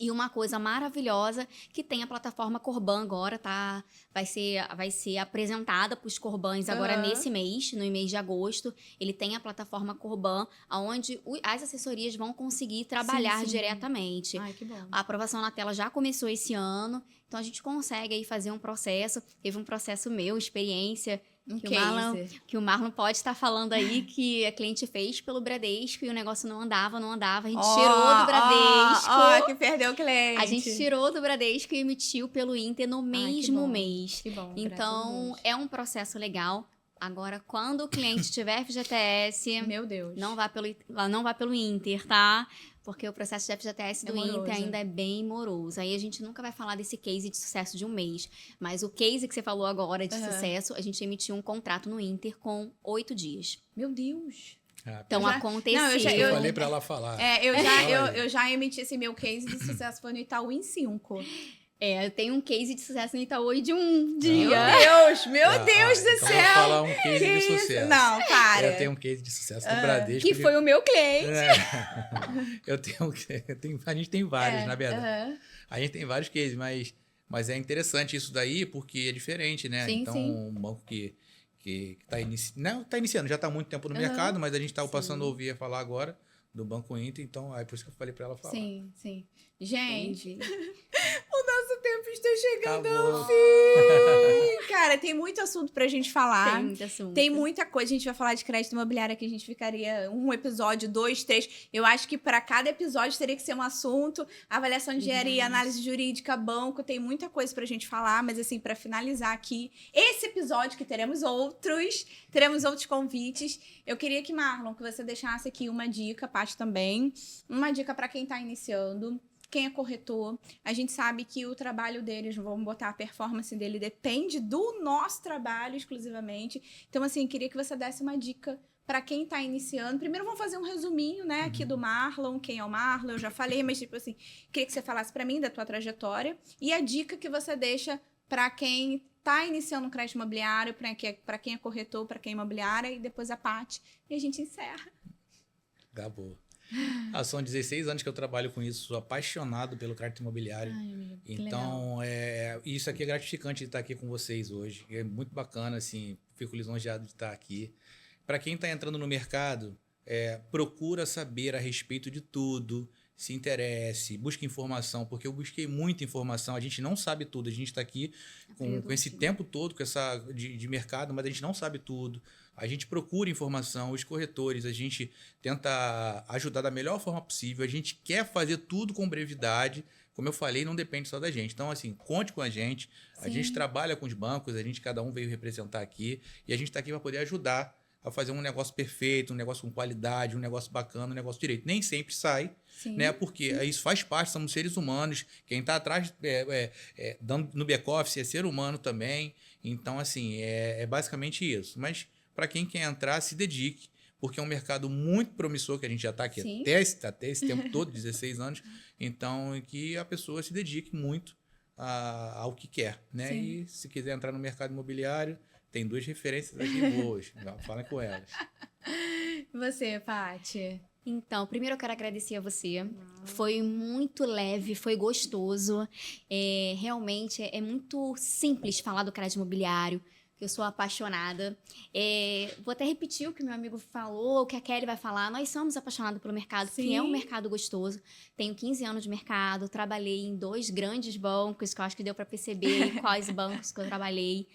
E uma coisa maravilhosa, que tem a plataforma Corban agora, tá? Vai ser apresentada para os Corbans agora nesse mês, no mês de agosto. Ele tem a plataforma Corban, onde as assessorias vão conseguir trabalhar diretamente. Ai, que bom. A aprovação na tela já começou esse ano, então a gente consegue aí fazer um processo. Teve um processo meu, experiência, que o Marlon pode estar falando aí que a cliente fez pelo Bradesco e o negócio não andava. A gente tirou do Bradesco. Que perdeu o cliente. A gente tirou do Bradesco e emitiu pelo Inter no mesmo mês. Que bom. Então, é um processo legal. Agora, quando o cliente tiver FGTS, meu Deus. não vá pelo Inter, tá? Porque o processo de FGTS do Inter ainda é bem moroso. Aí a gente nunca vai falar desse case de sucesso de um mês. Mas o case que você falou agora de sucesso, a gente emitiu um contrato no Inter com 8 dias. Meu Deus. Então aconteceu. Não, eu falei pra ela falar. Eu já emiti esse meu case de sucesso, foi no Itaú em 5. Eu tenho um case de sucesso no Itaú de um dia. Meu Deus do então céu. Eu vou falar um case de sucesso. Não, para. Eu tenho um case de sucesso do Bradesco. Que foi o meu cliente. A gente tem vários, na verdade. A gente tem vários cases, mas é interessante isso daí porque é diferente, né? Sim, então, um banco que está iniciando, já está há muito tempo no mercado, mas a gente estava passando a ouvir falar agora do Banco Inter, então é por isso que eu falei para ela falar. Sim. Gente, o nosso tempo está chegando ao fim. Cara, tem muito assunto pra gente falar. Tem muito assunto. Tem muita coisa. A gente vai falar de crédito imobiliário que a gente ficaria um episódio, 2, 3. Eu acho que para cada episódio teria que ser um assunto. Avaliação de engenharia, análise jurídica, banco. Tem muita coisa pra gente falar. Mas assim, para finalizar aqui, esse episódio que teremos outros convites. Eu queria que, Marlon, que você deixasse aqui uma dica, Paty também. Uma dica para quem tá iniciando. Quem é corretor, a gente sabe que o trabalho deles, vamos botar a performance dele, depende do nosso trabalho exclusivamente. Então, assim, queria que você desse uma dica para quem está iniciando. Primeiro, vamos fazer um resuminho, né, aqui do Marlon, quem é o Marlon, eu já falei, mas, tipo assim, queria que você falasse para mim da tua trajetória e a dica que você deixa para quem está iniciando um crédito imobiliário, para quem é corretor, para quem é imobiliária, e depois a Paty, e a gente encerra. Tá boa. São 16 anos que eu trabalho com isso, sou apaixonado pelo crédito imobiliário. Ai, amigo, que então, isso aqui é gratificante de estar aqui com vocês hoje. É muito bacana, assim, fico lisonjeado de estar aqui. Para quem está entrando no mercado, procura saber a respeito de tudo, se interesse, busque informação, porque eu busquei muita informação, a gente não sabe tudo, a gente está aqui com esse tempo todo de mercado, mas a gente não sabe tudo. A gente procura informação, os corretores, a gente tenta ajudar da melhor forma possível, a gente quer fazer tudo com brevidade, como eu falei, não depende só da gente. Então, assim, conte com a gente, a gente trabalha com os bancos, cada um veio representar aqui, e a gente está aqui para poder ajudar a fazer um negócio perfeito, um negócio com qualidade, um negócio bacana, um negócio direito. Nem sempre sai, né? Porque isso faz parte, somos seres humanos. Quem está atrás, dando no back-office, é ser humano também. Então, assim, é basicamente isso. Mas, para quem quer entrar, se dedique, porque é um mercado muito promissor, que a gente já está aqui até esse tempo todo, 16 anos. Então, que a pessoa se dedique muito ao que quer, né? Sim. E se quiser entrar no mercado imobiliário, tem 2 referências aqui boas. Falem com elas. Você, Paty? Então, primeiro eu quero agradecer a você. Foi muito leve, foi gostoso. Realmente é muito simples falar do crédito imobiliário. Eu sou apaixonada. Vou até repetir o que meu amigo falou, o que a Kelly vai falar. Nós somos apaixonados pelo mercado, que é um mercado gostoso. Tenho 15 anos de mercado, trabalhei em 2 grandes bancos, que eu acho que deu para perceber quais bancos que eu trabalhei.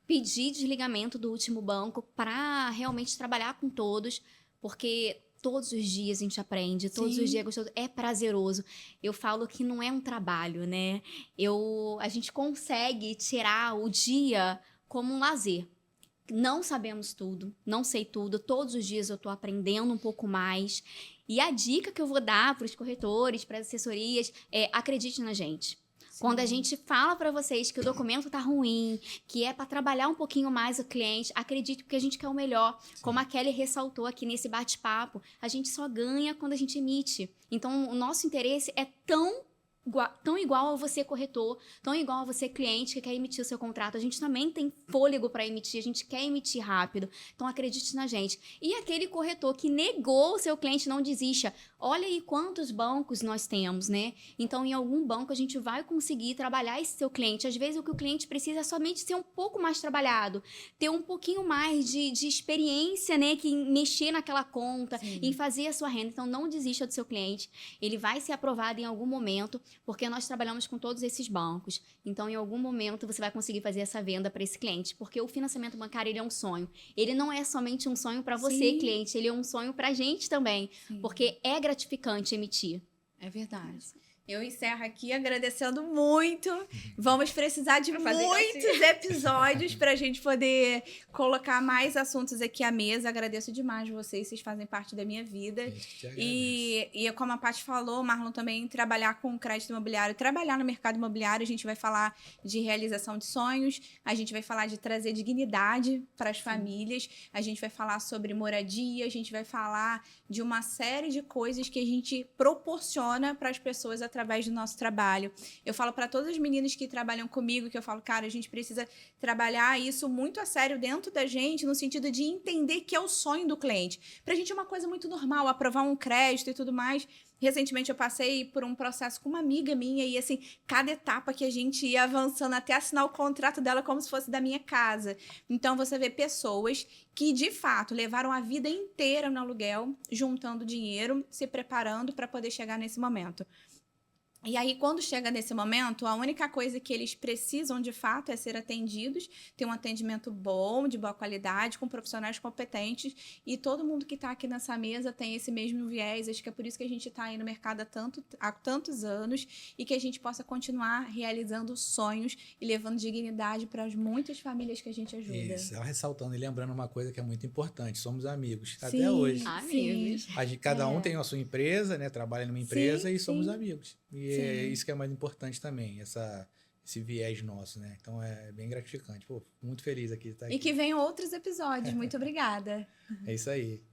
Pedi desligamento do último banco para realmente trabalhar com todos, porque todos os dias a gente aprende, todos os dias é gostoso, é prazeroso. Eu falo que não é um trabalho, né? A gente consegue tirar o dia como um lazer. Não sabemos tudo, não sei tudo, todos os dias eu estou aprendendo um pouco mais. E a dica que eu vou dar para os corretores, para as assessorias, acredite na gente. Quando a gente fala para vocês que o documento tá ruim, que é para trabalhar um pouquinho mais o cliente, acredite, porque a gente quer o melhor. Como a Kelly ressaltou aqui nesse bate-papo, a gente só ganha quando a gente emite. Então, o nosso interesse é tão igual a você corretor, tão igual a você cliente que quer emitir o seu contrato. A gente também tem fôlego para emitir, a gente quer emitir rápido. Então acredite na gente. E aquele corretor que negou o seu cliente, não desista. Olha aí quantos bancos nós temos, né? Então em algum banco a gente vai conseguir trabalhar esse seu cliente. Às vezes o que o cliente precisa é somente ser um pouco mais trabalhado, ter um pouquinho mais de experiência, né? Que em mexer naquela conta, em fazer a sua renda. Então não desista do seu cliente. Ele vai ser aprovado em algum momento, porque nós trabalhamos com todos esses bancos. Então, em algum momento, você vai conseguir fazer essa venda para esse cliente. Porque o financiamento bancário, ele é um sonho. Ele não é somente um sonho para você, cliente. Ele é um sonho para a gente também. Porque é gratificante emitir. É verdade. Eu encerro aqui agradecendo muito. Vamos precisar de muitos episódios para a gente poder colocar mais assuntos aqui à mesa. Agradeço demais vocês fazem parte da minha vida. E como a Paty falou, Marlon, também trabalhar com crédito imobiliário, trabalhar no mercado imobiliário, a gente vai falar de realização de sonhos, a gente vai falar de trazer dignidade para as famílias, a gente vai falar sobre moradia, a gente vai falar de uma série de coisas que a gente proporciona para as pessoas através do nosso trabalho. Eu falo para todas as meninas que trabalham comigo, que eu falo, cara, a gente precisa trabalhar isso muito a sério dentro da gente, no sentido de entender que é o sonho do cliente. Pra gente é uma coisa muito normal, aprovar um crédito e tudo mais. Recentemente eu passei por um processo com uma amiga minha e, assim, cada etapa que a gente ia avançando até assinar o contrato dela como se fosse da minha casa. Então, você vê pessoas que, de fato, levaram a vida inteira no aluguel, juntando dinheiro, se preparando para poder chegar nesse momento. E aí, quando chega nesse momento, a única coisa que eles precisam, de fato, é ser atendidos, ter um atendimento bom, de boa qualidade, com profissionais competentes, e todo mundo que está aqui nessa mesa tem esse mesmo viés. Acho que é por isso que a gente está aí no mercado há tantos anos, e que a gente possa continuar realizando sonhos e levando dignidade para as muitas famílias que a gente ajuda. Isso, ressaltando e lembrando uma coisa que é muito importante, somos amigos, até hoje. Amigos. Cada um tem a sua empresa, né? Trabalha numa empresa e somos amigos. E é isso que é mais importante também, esse viés nosso, né? Então é bem gratificante. Pô, muito feliz aqui de estar aqui. E que venham outros episódios. Muito obrigada. É isso aí.